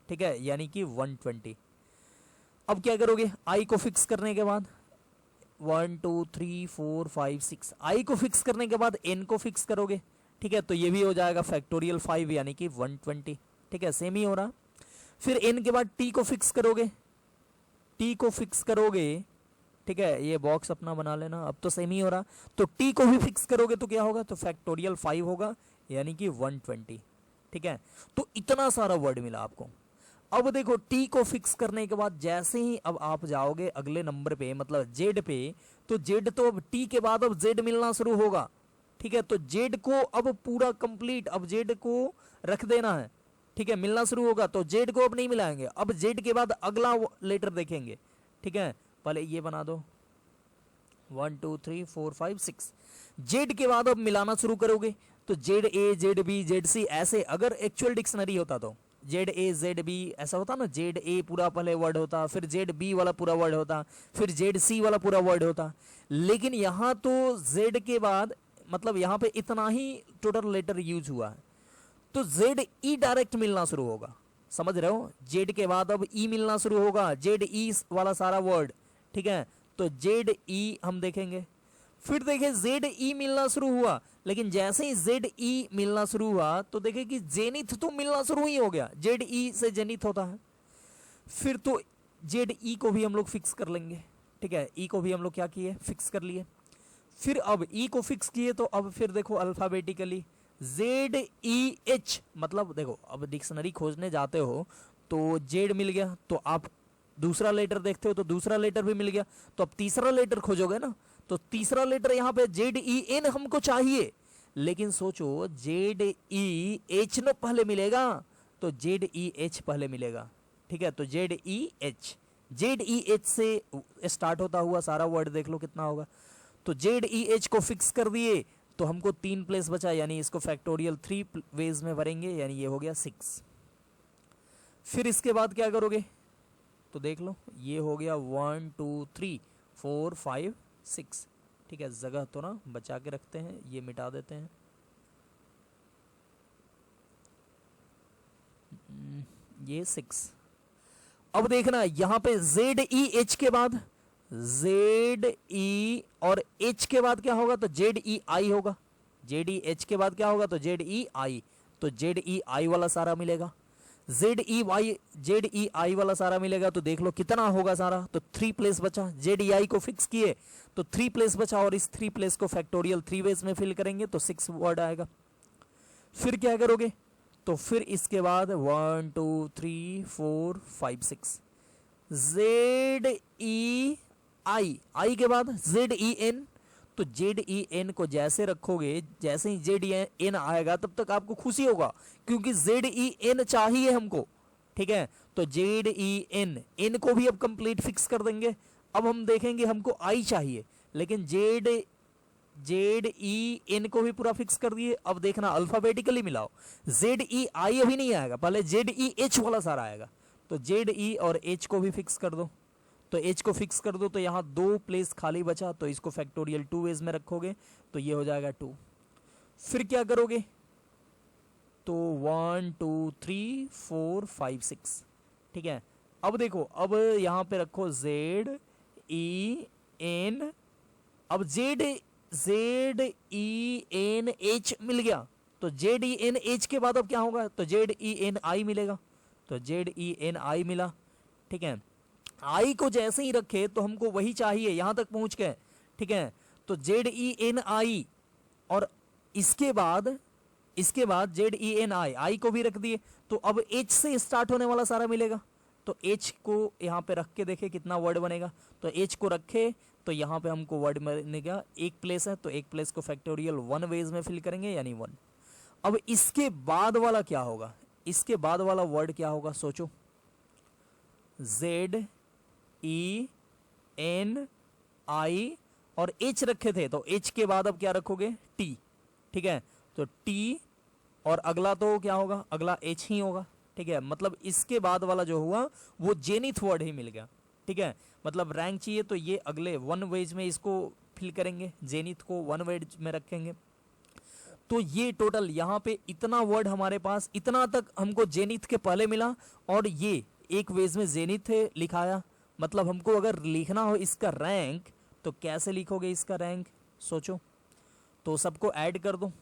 A: ठीक है, यानी कि 120। अब क्या करोगे, आई को फिक्स करने के बाद 1 2 3 4 5 6, आई को फिक्स करने के बाद एन को फिक्स करोगे, ठीक है, तो ये भी हो जाएगा फैक्टोरियल 5, यानी कि 120, ठीक है, सेम ही हो रहा। फिर एन के बाद टी को फिक्स करोगे, टी को फिक्स करोगे ठीक है, ये बॉक्स अपना बना लेना, अब तो सेम ही हो रहा। तो टी को भी फिक्स करोगे तो क्या होगा, तो फैक्टोरियल 5 होगा यानी कि 120। ठीक है, तो इतना सारा वर्ड मिला आपको। अब देखो टी को फिक्स करने के बाद जैसे ही अब आप जाओगे अगले नंबर पे मतलब जेड पे, तो जेड तो अब टी के बाद अब जेड मिलना शुरू होगा। ठीक है, तो जेड को अब पूरा कंप्लीट, अब जेड को रख देना है। ठीक है, मिलना शुरू होगा, तो जेड को अब नहीं मिलाएंगे, अब जेड के बाद अगला लेटर देखेंगे। ठीक है, पहले ये बना दो 1 2 3 4 5 6। जेड के बाद अब मिलाना शुरू करोगे तो Z A Z B Z C, ऐसे अगर एक्चुअल डिक्शनरी होता तो जेड ए जेड बी ऐसा होता ना, जेड ए पूरा पहले वर्ड होता, फिर जेड बी वाला पूरा वर्ड होता, फिर जेड सी वाला पूरा वर्ड होता। लेकिन यहाँ तो जेड के बाद मतलब यहाँ पे इतना ही टोटल लेटर यूज हुआ है, तो जेड ई डायरेक्ट मिलना शुरू होगा। समझ रहे हो, जेड के बाद अब ई मिलना शुरू होगा, जेड ई वाला सारा वर्ड। ठीक है, तो जेड ई हम देखेंगे, फिर देखें जेड ई मिलना शुरू हुआ, लेकिन जैसे ही जेड ई मिलना शुरू हुआ तो देखें कि जेनिथ तो मिलना शुरू ही हो गया, जेड ई से जेनिथ होता है। फिर तो जेड ई को भी हम लोग फिक्स कर लेंगे। ठीक है, ई को भी हम लोग क्या किए, फिक्स कर लिए। फिर अब ई को फिक्स किए तो अब फिर देखो अल्फाबेटिकली जेड ई एच, मतलब देखो अब डिक्शनरी खोजने जाते हो तो जेड मिल गया, तो आप दूसरा लेटर देखते हो तो दूसरा लेटर भी मिल गया, तो अब तीसरा लेटर खोजोगे ना, तो तीसरा लेटर यहाँ पे जेड ई एन हमको चाहिए, लेकिन सोचो जेड ई एच न पहले मिलेगा, तो जेड ई एच पहले मिलेगा। ठीक है, तो जेड ई एच से स्टार्ट होता हुआ सारा वर्ड देख लो कितना होगा। तो जेड ई एच को फिक्स कर दिए तो हमको 3 प्लेस बचा, यानी इसको फैक्टोरियल 3 वेज में भरेंगे, यानी ये हो गया 6। फिर इसके बाद क्या करोगे, तो देख लो ये हो गया 1 2 3 4 5 6। ठीक है, जगह तो ना बचा के रखते हैं, ये मिटा देते हैं। ये 6। अब देखना यहाँ पे जेड ई एच के बाद जेड ई और एच के बाद क्या होगा, तो जेड ई आई होगा। जेड ई एच के बाद क्या होगा, तो जेड ई आई, तो जेड ई आई वाला सारा मिलेगा। जेड ई आई वाला सारा मिलेगा, तो देख लो कितना होगा सारा, तो 3 प्लेस बचा। जेड ई आई को फिक्स किए तो 3 प्लेस बचा, और इस 3 प्लेस को फैक्टोरियल 3 वेज में फिल करेंगे तो 6 वर्ड आएगा। फिर क्या करोगे, तो फिर इसके बाद 1 2 3 4 5 6 जेड ई आई के बाद जेड ई एन, तो जेड ई एन को जैसे रखोगे, जैसे ही जेड ई एन आएगा तब तक आपको खुशी होगा, क्योंकि जेड ई एन चाहिए हमको। ठीक है, तो जेड ई एन को भी अब कंप्लीट फिक्स कर देंगे। अब हम देखेंगे हमको आई चाहिए, लेकिन जेड ई एन को भी पूरा फिक्स कर दिए। अब देखना अल्फाबेटिकली मिलाओ, जेड ई आई अभी नहीं आएगा, पहले जेड ई एच वाला सारा आएगा, तो जेड ई और एच को भी फिक्स कर दो। तो एच को फिक्स कर दो तो यहाँ 2 प्लेस खाली बचा, तो इसको फैक्टोरियल 2 वेज में रखोगे तो ये हो जाएगा 2। फिर क्या करोगे, तो 1 2 3 4 5 6। ठीक है, अब देखो अब यहाँ पे रखो जेड ई एन, अब जेड ई एन एच मिल गया, तो जेड ई एन एच के बाद अब क्या होगा, तो जेड ई एन आई मिलेगा, तो जेड ई एन आई मिला। ठीक है, आई को जैसे ही रखे तो हमको वही चाहिए यहां तक पहुंच गए। ठीक है, तो जेड ई एन आई, और इसके बाद जेड ई एन आई को भी रख दिए, तो अब एच से स्टार्ट होने वाला सारा मिलेगा, तो एच को यहां पे रख के देखे कितना वर्ड बनेगा, तो एच को रखे तो यहां पे हमको वर्ड बनेगा, एक प्लेस है तो एक प्लेस को फैक्टोरियल 1 वेज में फिल करेंगे, यानी 1। अब इसके बाद वाला क्या होगा, इसके बाद वाला वर्ड क्या होगा, सोचो, जेड ई एन आई और एच रखे थे, तो एच के बाद अब क्या रखोगे, टी। ठीक है, तो टी और अगला तो क्या होगा, अगला एच ही होगा। ठीक है, मतलब इसके बाद वाला जो हुआ वो जेनिथ वर्ड ही मिल गया। ठीक है, मतलब रैंक चाहिए तो ये अगले 1 वेज में इसको फिल करेंगे, जेनिथ को 1 वेज में रखेंगे। तो ये टोटल यहाँ पे इतना वर्ड हमारे पास, इतना तक हमको जेनिथ के पहले मिला, और ये एक वेज में जेनिथ लिखाया। मतलब हमको अगर लिखना हो इसका रैंक तो कैसे लिखोगे इसका रैंक, सोचो, तो सबको ऐड कर दो।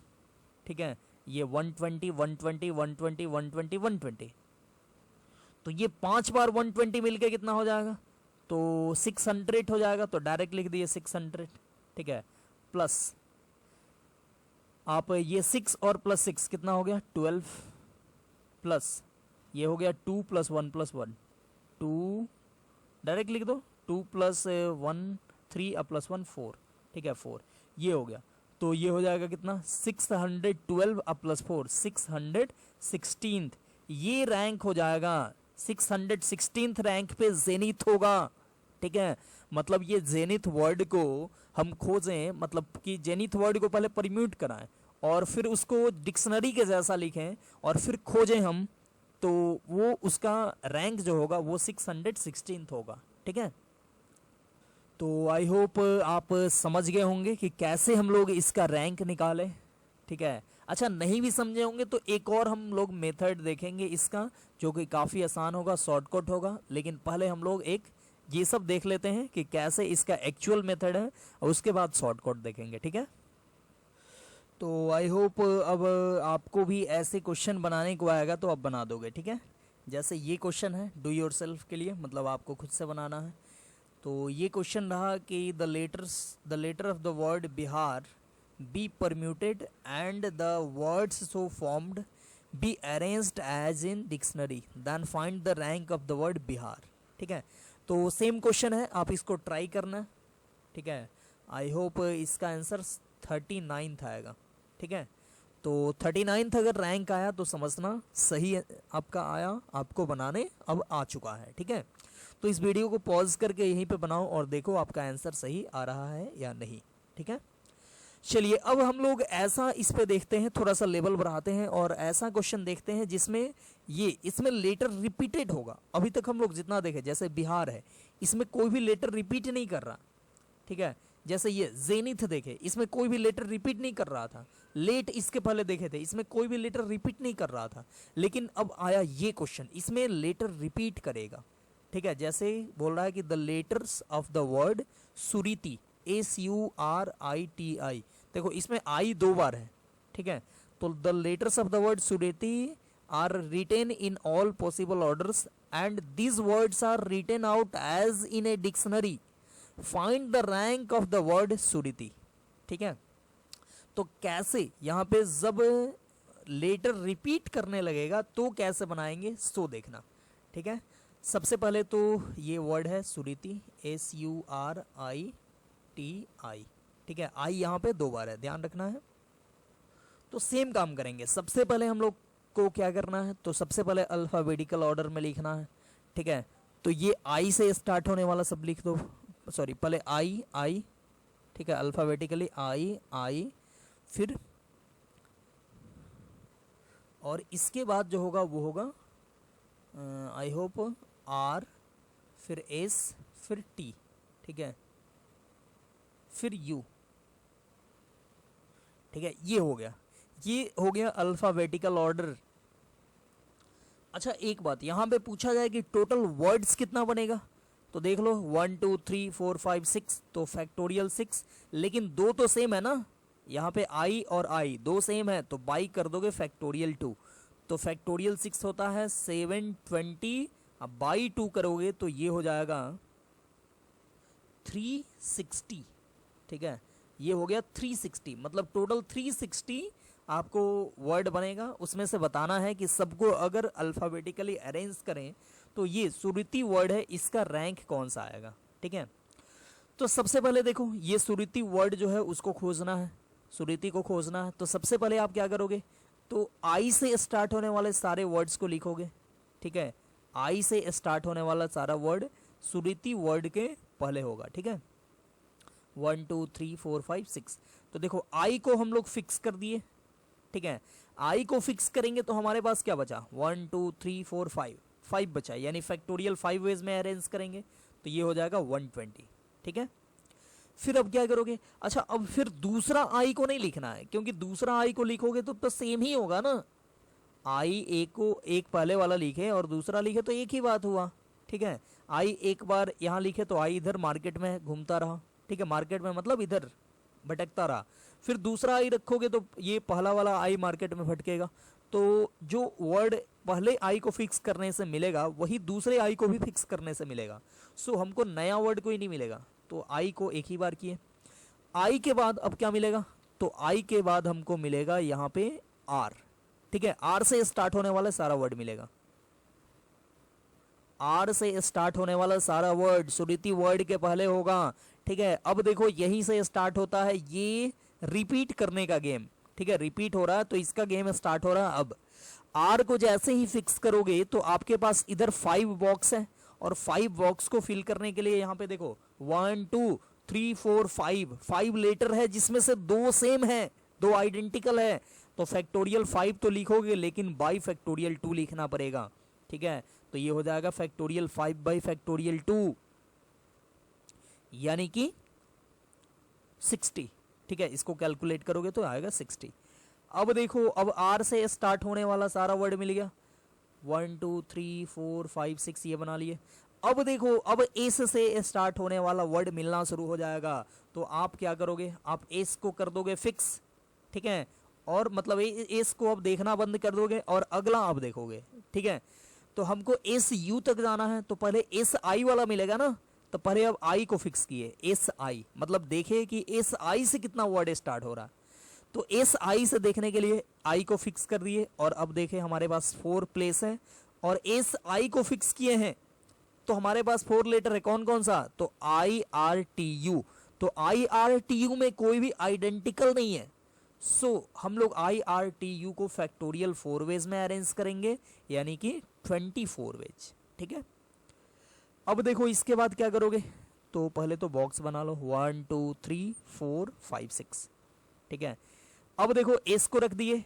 A: ठीक है, ये 120 120 120 120 120, तो ये 5 बार 120 मिलके कितना हो जाएगा, तो 600 हो जाएगा, तो डायरेक्ट लिख दिए 600, ठीक है। प्लस आप ये 6 और प्लस 6 कितना हो गया 12, प्लस ये हो गया 2 + 1 + 1 2, डायरेक्ट लिख दो 2 + 1 3 + 1 4, ठीक है 4, ये हो गया। तो ये हो जाएगा कितना 612 + 4 616, ये रैंक हो जाएगा 616 रैंक पे जेनिथ होगा, ठीक है। मतलब ये जेनिथ वर्ड को हम खोजें, मतलब कि जेनिथ वर्ड को पहले परम्यूट कराएं और फिर उसको डिक्शनरी के जैसा लिखें और फिर खोजें हम, तो वो उसका रैंक जो होगा वो 616 होगा, ठीक है। तो आई होप आप समझ गए होंगे कि कैसे हम लोग इसका रैंक निकालें, ठीक है। अच्छा, नहीं भी समझे होंगे तो एक और हम लोग मेथड देखेंगे इसका, जो कि काफ़ी आसान होगा, शॉर्टकट होगा, लेकिन पहले हम लोग एक ये सब देख लेते हैं कि कैसे इसका एक्चुअल मेथड है और उसके बाद शॉर्टकट देखेंगे, ठीक है। तो आई होप अब आपको भी ऐसे क्वेश्चन बनाने को आएगा तो आप बना दोगे, ठीक है। जैसे ये क्वेश्चन है डू योर सेल्फ के लिए, मतलब आपको खुद से बनाना है। तो ये क्वेश्चन रहा कि the letter of the word Bihar be permuted and the words so formed be arranged as in dictionary, then find the rank of the word Bihar, ठीक है। तो सेम क्वेश्चन है, आप इसको ट्राई करना, ठीक है। आई होप इसका आंसर 39 आएगा, ठीक है। तो 39 अगर रैंक आया तो समझना सही आपका आया, आपको बनाने अब आ चुका है, ठीक है। तो इस वीडियो को पॉज करके यहीं पे बनाओ और देखो आपका आंसर सही आ रहा है या नहीं, ठीक है। चलिए अब हम लोग ऐसा इस पे देखते हैं, थोड़ा सा लेवल बढ़ाते हैं और ऐसा क्वेश्चन देखते हैं जिसमें इसमें लेटर रिपीटेड होगा। अभी तक हम लोग जितना देखे, जैसे बिहार है, इसमें कोई भी लेटर रिपीट नहीं कर रहा, ठीक है। जैसे ये जेनिथ देखे, इसमें कोई भी लेटर रिपीट नहीं कर रहा था। लेट इसके पहले देखे थे, इसमें कोई भी लेटर रिपीट नहीं कर रहा था। लेकिन अब आया ये क्वेश्चन, इसमें लेटर रिपीट करेगा, ठीक है। जैसे बोल रहा है कि the letters of the word Suriti, SURITI, देखो इसमें आई 2 बार है, ठीक है। तो the letters of the word Suriti are written in all possible orders and these words are written out as in a dictionary, find the rank of the word Suriti, ठीक है। तो कैसे यहाँ पे जब लेटर रिपीट करने लगेगा तो कैसे बनाएंगे सो देखना, ठीक है। सबसे पहले तो ये वर्ड है सुरीति, SURITI, ठीक है। आई यहाँ पे 2 बार है, ध्यान रखना है। तो सेम काम करेंगे, सबसे पहले हम लोग को क्या करना है, तो सबसे पहले अल्फाबेटिकल ऑर्डर में लिखना है, ठीक है। तो ये आई से स्टार्ट होने वाला सब लिख दो, सॉरी पहले आई, ठीक है, अल्फाबेटिकली आई, फिर और इसके बाद जो होगा वो होगा आई होप R, फिर S, फिर T, ठीक है, फिर U, ठीक है। ये हो गया अल्फाबेटिकल ऑर्डर। अच्छा एक बात यहाँ पे पूछा जाए कि टोटल वर्ड्स कितना बनेगा, तो देख लो 1 2 3 4 5 6, तो फैक्टोरियल 6, लेकिन 2 तो सेम है ना, यहाँ पे I और I 2 सेम है, तो बाई कर दोगे फैक्टोरियल 2, तो फैक्टोरियल 6 होता है 720, अब बाई 2 करोगे तो ये हो जाएगा 360, ठीक है। ये हो गया 360, मतलब टोटल 360 आपको वर्ड बनेगा। उसमें से बताना है कि सबको अगर अल्फ़ाबेटिकली अरेंज करें तो ये सुरीति वर्ड है, इसका रैंक कौन सा आएगा, ठीक है। तो सबसे पहले देखो ये सुरीति वर्ड जो है उसको खोजना है, सुरीति को खोजना है। तो सबसे पहले आप क्या करोगे, तो आई से स्टार्ट होने वाले सारे वर्ड्स को लिखोगे, ठीक है। आई से स्टार्ट होने वाला सारा वर्ड सुरीति वर्ड के पहले होगा, ठीक है। 1 2 3 4 5 6, तो देखो आई को हम लोग फिक्स कर दिए, ठीक है। आई को फिक्स करेंगे तो हमारे पास क्या बचा, 1 2 3 4 5 बचा, यानी फैक्टोरियल 5 वेज में अरेंज करेंगे तो ये हो जाएगा 120, ठीक है। फिर अब क्या करोगे, अच्छा अब फिर दूसरा आई को नहीं लिखना है, क्योंकि दूसरा आई को लिखोगे तो सेम ही होगा ना। आई एक को एक पहले वाला लिखे और दूसरा लिखे तो एक ही बात हुआ, ठीक है। आई एक बार यहाँ लिखे तो आई इधर मार्केट में घूमता रहा, ठीक है, मार्केट में मतलब इधर भटकता रहा। फिर दूसरा आई रखोगे तो ये पहला वाला आई मार्केट में भटकेगा, तो जो वर्ड पहले आई को फिक्स करने से मिलेगा वही दूसरे आई को भी फिक्स करने से मिलेगा। सो हमको नया वर्ड कोई नहीं मिलेगा। तो आई को एक ही बार किए, आई के बाद अब क्या मिलेगा, तो आई के बाद हमको मिलेगा यहाँ पे आर। ठीक है, आर से स्टार्ट होने वाला सारा वर्ड मिलेगा, आर से स्टार्ट होने वाला सारा वर्ड सुरीति वर्ड के पहले होगा। ठीक है, अब देखो यहीं से स्टार्ट होता है ये रिपीट करने का गेम। ठीक है, रिपीट हो रहा है तो इसका गेम स्टार्ट हो रहा है। अब आर को जैसे ही फिक्स करोगे तो आपके पास इधर 5 बॉक्स है, और 5 बॉक्स को फिल करने के लिए यहाँ पे देखो 1 2 3 4 5 लेटर है, जिसमें से 2 सेम है, 2 आइडेंटिकल है। तो फैक्टोरियल 5 तो लिखोगे लेकिन बाई फैक्टोरियल 2 लिखना पड़ेगा। ठीक है, तो ये हो जाएगा फैक्टोरियल 5 बाई फैक्टोरियल 2 यानी कि 60। ठीक है, इसको कैलकुलेट करोगे तो आएगा 60। अब देखो, अब आर से स्टार्ट होने वाला सारा वर्ड मिल गया, 1 2 3 4 5 6 ये बना लिए। अब देखो, अब एस से स्टार्ट होने वाला वर्ड मिलना शुरू हो जाएगा। तो आप क्या करोगे, आप एस को कर दोगे फिक्स। ठीक है, और मतलब एस को अब देखना बंद कर दोगे और अगला आप देखोगे। ठीक है, तो हमको एस यू तक जाना है, तो पहले एस आई वाला मिलेगा ना, तो पहले अब आई को फिक्स किए, एस आई मतलब देखे कि एस आई से कितना वर्ड स्टार्ट हो रहा है। तो एस आई से देखने के लिए आई को फिक्स कर दिए, और अब देखे हमारे पास 4 प्लेस है, और एस आई को फिक्स किए हैं तो हमारे पास 4 लेटर है, कौन कौन सा, तो आई आर टी यू। तो आई आर टी यू में कोई भी आइडेंटिकल नहीं है। सो हम लोग आई आर टी यू को फैक्टोरियल 4 वेज में अरेंज करेंगे, यानी कि 24 वेज। ठीक है, अब देखो इसके बाद क्या करोगे, तो पहले तो बॉक्स बना लो 1 2 3 4 5 6। ठीक है, अब देखो एस को रख दिए,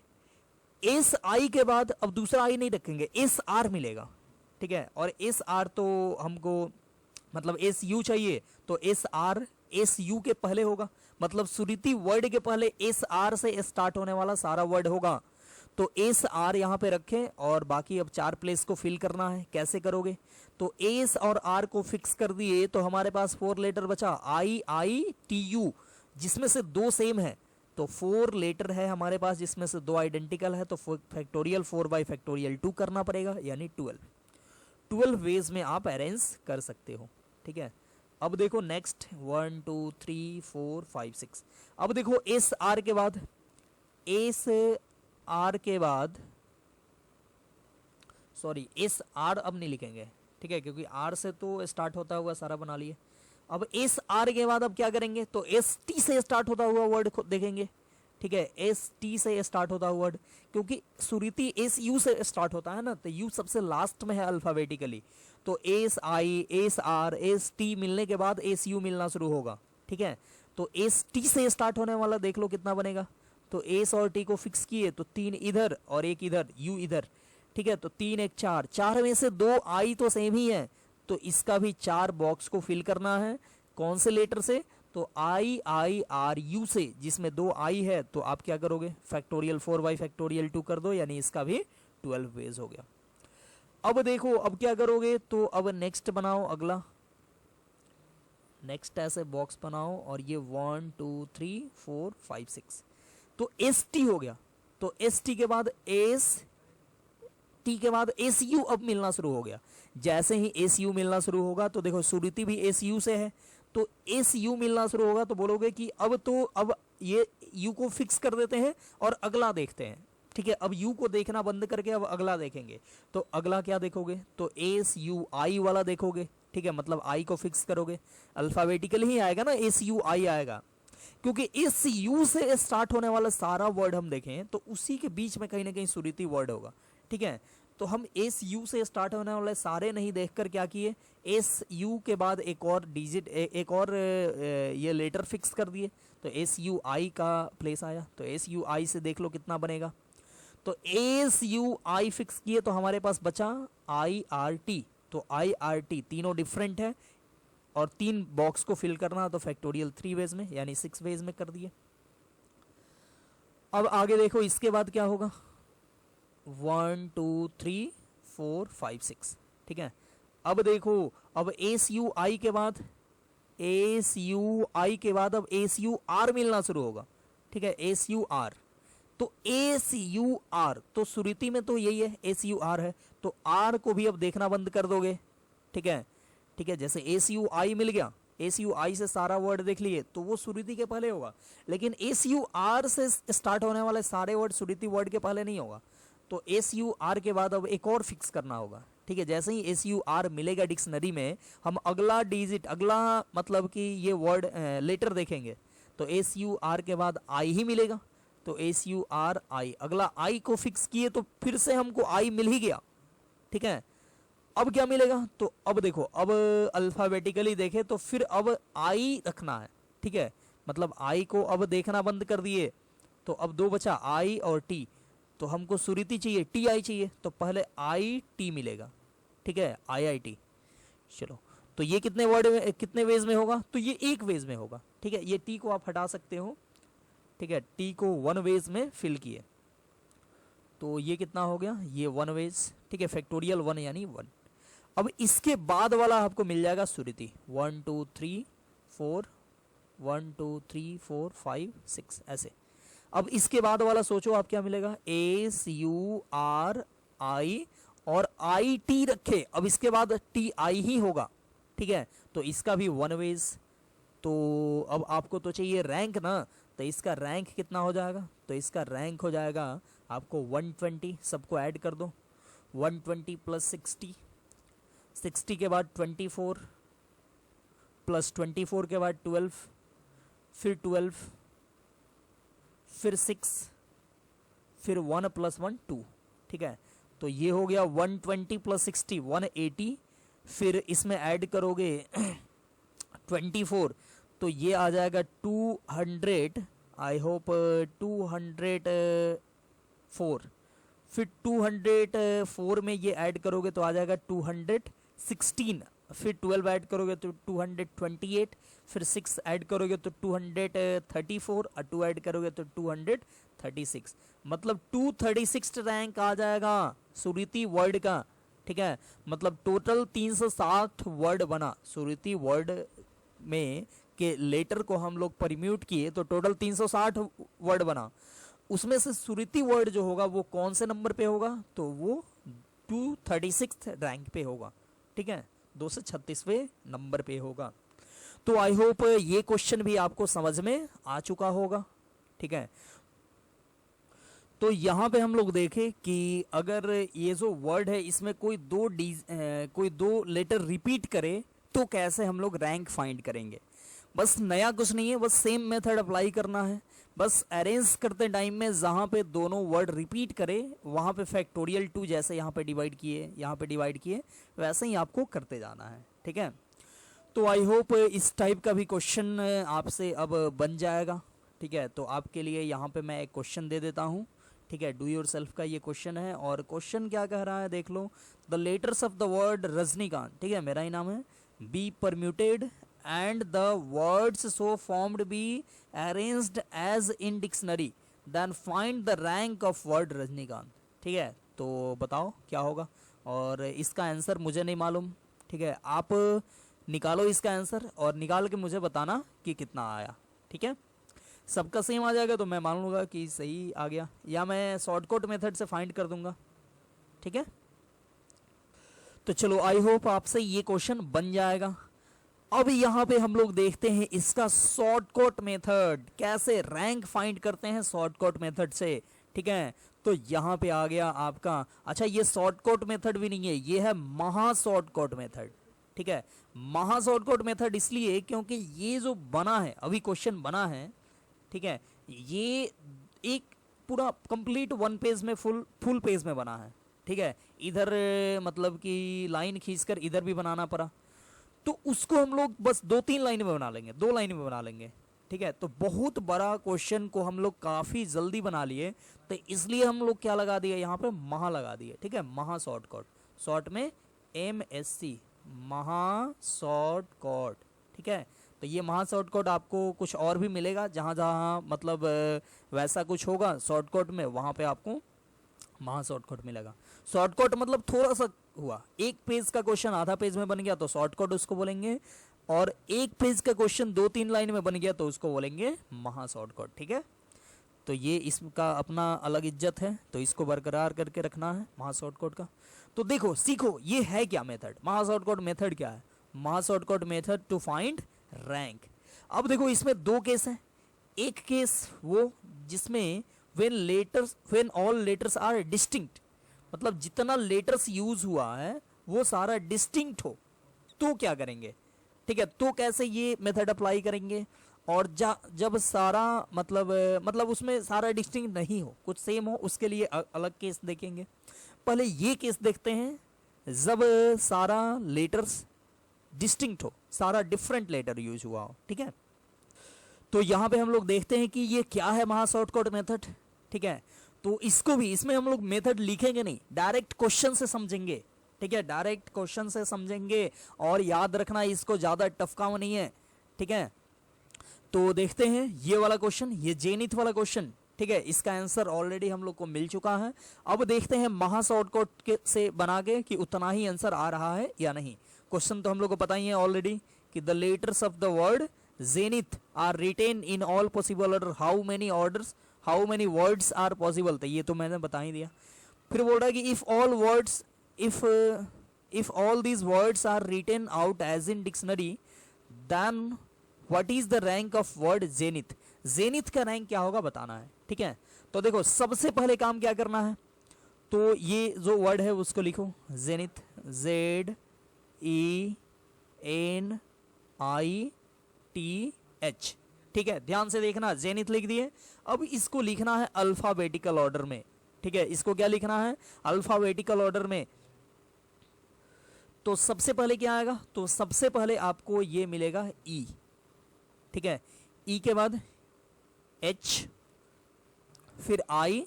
A: एस आई के बाद अब दूसरा आई नहीं रखेंगे, एस आर मिलेगा। ठीक है, और एस आर तो हमको मतलब एस यू चाहिए, तो एस आर एस यू के पहले होगा, मतलब सुरीति वर्ड के पहले एस आर से स्टार्ट होने वाला सारा वर्ड होगा। तो एस आर यहाँ पे रखें, और बाकी अब 4 प्लेस को फिल करना है। कैसे करोगे, तो एस और आर को फिक्स कर दिए तो हमारे पास 4 लेटर बचा, आई आई टी यू, जिसमें से 2 सेम है। तो 4 लेटर है हमारे पास जिसमें से 2 आइडेंटिकल है, तो फैक्टोरियल 4 बाई फैक्टोरियल 2 करना पड़ेगा, यानी 12 वेज में आप अरेंज कर सकते हो। ठीक है, अब देखो नेक्स्ट 1 2 3 4 5 6। अब देखो एस आर के बाद, एस आर के बाद सॉरी एस आर अब नहीं लिखेंगे। ठीक है, क्योंकि आर से तो स्टार्ट होता हुआ सारा बना लिए। अब एस आर के बाद अब क्या करेंगे, तो एस टी से स्टार्ट होता हुआ वर्ड देखेंगे। ठीक है, एस टी से स्टार्ट होता हुआ वर्ड, क्योंकि सुरीति एस यू से स्टार्ट होता है ना, तो यू सबसे लास्ट में है अल्फाबेटिकली। तो S I S R S T मिलने के बाद एस यू मिलना शुरू होगा। ठीक है, तो एस टी से स्टार्ट होने वाला देख लो कितना बनेगा, तो एस और टी को फिक्स किए तो 3 इधर और 1 इधर, यू इधर। ठीक है, तो 3 1 4, 4 में से 2 आई तो सेम ही है, तो इसका भी 4 बॉक्स को फिल करना है। कौन से लेटर से, तो आई आई आर यू से, जिसमें 2 आई है। तो आप क्या करोगे, फैक्टोरियल 4 बाई फैक्टोरियल 2 कर दो, यानी इसका भी 12 वेज हो गया। अब देखो अब क्या करोगे, तो अब नेक्स्ट बनाओ, अगला नेक्स्ट ऐसे बॉक्स बनाओ, और ये 1 2 3 4 5 6, तो एस टी हो गया। तो एस टी के बाद एस टी के बाद एस यू अब मिलना शुरू हो गया। जैसे ही एस यू मिलना शुरू होगा, तो देखो सुरीति भी एस यू से है, तो एस यू मिलना शुरू होगा, तो बोलोगे कि अब ये यू को फिक्स कर देते हैं और अगला देखते हैं। ठीक है, अब यू को देखना बंद करके अब अगला देखेंगे। तो अगला क्या देखोगे, तो एस यू आई वाला देखोगे। ठीक है, मतलब आई को फिक्स करोगे, अल्फाबेटिकली ही आएगा ना, एस यू आई आएगा, क्योंकि इस यू से स्टार्ट होने वाला सारा वर्ड हम देखें तो उसी के बीच में कहीं ना कहीं सुरीति वर्ड होगा। ठीक है, तो हम एस यू से स्टार्ट होने वाले सारे नहीं देखकर क्या किए, एस यू के बाद एक और डिजिट एक और ये लेटर फिक्स कर दिए, तो एस यू आई का प्लेस आया। तो एस यू आई से देख लो कितना बनेगा, तो एस यू आई फिक्स किए तो हमारे पास बचा आई आर टी। तो आई आर टी तीनों डिफरेंट है, और 3 बॉक्स को फिल करना, तो फैक्टोरियल 3 वेज में, यानी 6 वेज में कर दिए। अब आगे देखो इसके बाद क्या होगा, 1 2 3 4 5 6। ठीक है, अब देखो अब एस यू आई के बाद अब एस यू आर मिलना शुरू होगा। ठीक है, एस यू आर, तो ACUR, तो सुरीति में तो यही है ACUR है, तो R को भी अब देखना बंद कर दोगे। ठीक है, ठीक है, जैसे ACUI मिल गया, ACUI से सारा वर्ड देख लिए तो वो सुरीति के पहले होगा, लेकिन ACUR से स्टार्ट होने वाले सारे वर्ड सुरीति वर्ड के पहले नहीं होगा। तो ACUR के बाद अब एक और फिक्स करना होगा। ठीक है, जैसे ही ACUR मिलेगा डिक्शनरी में, हम अगला डिजिट, अगला मतलब कि ये वर्ड लेटर देखेंगे, तो ACUR के बाद I ही मिलेगा, तो ACURI, अगला I को फिक्स किए तो फिर से हमको I मिल ही गया। ठीक है, अब क्या मिलेगा, तो अब देखो, अब अल्फाबेटिकली देखे तो फिर अब I रखना है। ठीक है, मतलब I को अब देखना बंद कर दिए, तो अब दो बचा I और T, तो हमको सुरीति चाहिए, TI चाहिए, तो पहले IT मिलेगा। ठीक है, IIT। चलो, तो ये कितने वर्ड में, कितने वेज में होगा, तो ये एक वेज में होगा। ठीक है, ये T को आप हटा सकते हो। ठीक है, T को वन वेज में फिल किए, तो ये कितना हो गया, ये वन वेज। ठीक है, फैक्टोरियल 1 यानी 1। अब इसके बाद वाला आपको मिल जाएगा सुरीति 1 2 3 4, 1 2 3 4 5 6 ऐसे। अब इसके बाद वाला सोचो आप क्या मिलेगा, ACURI और IT रखे, अब इसके बाद TI ही होगा। ठीक है, तो इसका भी वन वेज। तो अब आपको तो चाहिए रैंक ना, तो इसका रैंक कितना हो जाएगा, तो इसका रैंक हो जाएगा आपको 120, सबको ऐड कर दो, 120 प्लस 60, 60 के बाद 24 प्लस 24 के बाद 12, फिर 12, फिर 6, फिर 1 प्लस 1 2। ठीक है, तो ये हो गया 120 प्लस 60 180, फिर इसमें ऐड करोगे 24, तो ये आ जाएगा 200, आई होप 204, फिर 204 में ये ऐड करोगे तो आ जाएगा 216, फिर 12 ऐड करोगे तो 228, फिर 6 ऐड करोगे तो 234 और 2 ऐड करोगे तो 236, मतलब 236 रैंक आ जाएगा सुरीति वर्ड का। ठीक है, मतलब टोटल 360 वर्ड बना सुरीति वर्ड में के लेटर को हम लोग परम्यूट किए तो टोटल 360 वर्ड बना। उसमें से सुरीति वर्ड जो होगा वो कौन से नंबर पे होगा, तो वो 236 रैंक पे होगा। ठीक है, 236वें नंबर पे होगा। तो आई होप ये क्वेश्चन भी आपको समझ में आ चुका होगा। ठीक है, तो यहाँ पे हम लोग देखें कि अगर ये जो वर्ड है इसमें कोई दो लेटर रिपीट करे तो कैसे हम लोग रैंक फाइंड करेंगे। बस नया कुछ नहीं है, बस सेम मेथड अप्लाई करना है। बस अरेंज करते टाइम में जहाँ पे दोनों वर्ड रिपीट करे वहाँ पे फैक्टोरियल 2 जैसे यहाँ पे डिवाइड किए, यहाँ पे डिवाइड किए, वैसे ही आपको करते जाना है। ठीक है, तो आई होप इस टाइप का भी क्वेश्चन आपसे अब बन जाएगा। ठीक है, तो आपके लिए यहाँ पे मैं एक क्वेश्चन दे देता हूँ। ठीक है, डू योर सेल्फ का ये क्वेश्चन है, और क्वेश्चन क्या कह रहा है देख लो। The letters of the word Rajinikanth, ठीक है मेरा ही नाम है, be permuted and the words so formed be arranged as in dictionary, then find the rank of word Rajinikanth. ठीक है, तो बताओ क्या होगा, और इसका आंसर मुझे नहीं मालूम। ठीक है, आप निकालो इसका आंसर और निकाल के मुझे बताना कि कितना आया। ठीक है, सबका सेम आ जाएगा तो मैं मान लूँगा कि सही आ गया, या मैं शॉर्टकट मेथड से फाइंड कर दूंगा। ठीक है, तो चलो आई होप आपसे ये क्वेश्चन बन जाएगा। अब यहाँ पे हम लोग देखते हैं इसका शॉर्टकट मेथड, कैसे रैंक फाइंड करते हैं शॉर्टकट मेथड से। ठीक है, तो यहाँ पे आ गया आपका, अच्छा ये शॉर्टकट मेथड भी नहीं है, ये है महा शॉर्टकट मेथड। ठीक है, महा शॉर्टकट मेथड इसलिए क्योंकि ये जो बना है, अभी क्वेश्चन बना है, ठीक है, ये एक पूरा कंप्लीट वन पेज में फुल पेज में बना है। ठीक है, इधर मतलब कि लाइन खींचकर इधर भी बनाना पड़ा, तो उसको हम लोग बस 2-3 लाइन में बना लेंगे, 2 लाइन में बना लेंगे। ठीक है, तो बहुत बड़ा क्वेश्चन को हम लोग काफ़ी जल्दी बना लिए, तो इसलिए हम लोग क्या लगा दिए यहाँ पे, महा लगा दिए। ठीक है, महा शॉर्टकट, शॉर्ट में MSC, महा शॉर्टकट। ठीक है, तो ये महा शॉर्टकट आपको कुछ और भी मिलेगा, जहाँ जहाँ मतलब वैसा कुछ होगा शॉर्टकट में, वहाँ पे आपको महा शॉर्टकट मिलेगा। शॉर्टकट मतलब थोड़ा सा हुआ, एक पेज का क्वेश्चन आधा पेज में बन गया तो शॉर्टकट उसको बोलेंगे, और एक पेज का क्वेश्चन 2-3 लाइन में बन गया तो उसको बोलेंगे महा शॉर्टकट। ठीक है, तो ये इसका अपना अलग इज्जत है, तो इसको बरकरार करके रखना है महा शॉर्टकट का। तो देखो सीखो ये है क्या मेथड, महा शॉर्टकट मेथड क्या है, महा shortcut method to find rank. अब देखो इसमें दो केस हैं, एक केस वो जिसमें when all letters are distinct, मतलब जितना लेटर्स यूज हुआ है वो सारा डिस्टिंक्ट हो, तो क्या करेंगे, ठीक है, तो कैसे ये मेथड अप्लाई करेंगे। और जब सारा मतलब उसमें सारा डिस्टिंक्ट नहीं हो, कुछ सेम हो, उसके लिए अलग केस देखेंगे। पहले ये केस देखते हैं जब सारा लेटर्स डिस्टिंक्ट हो, सारा डिफरेंट लेटर यूज हुआ हो, ठीक है। तो यहाँ पे हम लोग देखते हैं कि ये क्या है महा शॉर्टकट मेथड, ठीक है। तो इसको भी, इसमें हम लोग मेथड लिखेंगे नहीं, डायरेक्ट क्वेश्चन से समझेंगे, ठीक है, डायरेक्ट क्वेश्चन से समझेंगे। और याद रखना इसको ज्यादा टफ काम नहीं है, ठीक है। तो देखते हैं ये वाला क्वेश्चन, ये जेनिथ वाला क्वेश्चन, ठीक है, इसका आंसर ऑलरेडी हम लोग को मिल चुका है। अब देखते हैं महा शॉर्टकट से बना के कि उतना ही आंसर आ रहा है या नहीं। क्वेश्चन तो हम लोग को पता ही है ऑलरेडी कि the letters of the word zenith are written in all possible order, how many words are possible, तो ये तो मैंने बता ही दिया। फिर बोल रहा है कि if all these words are written out as in dictionary then what is the rank of word zenith, zenith का रैंक क्या होगा बताना है, ठीक है। तो देखो सबसे पहले काम क्या करना है, तो ये जो वर्ड है उसको लिखो जेनिथ, ZENITH, ठीक है, ध्यान से देखना, जेनिथ लिख दिए। अब इसको लिखना है अल्फाबेटिकल ऑर्डर में, ठीक है, इसको क्या लिखना है अल्फाबेटिकल ऑर्डर में। तो सबसे पहले क्या आएगा, तो सबसे पहले आपको ये मिलेगा ई, ठीक है, ई के बाद H, फिर I,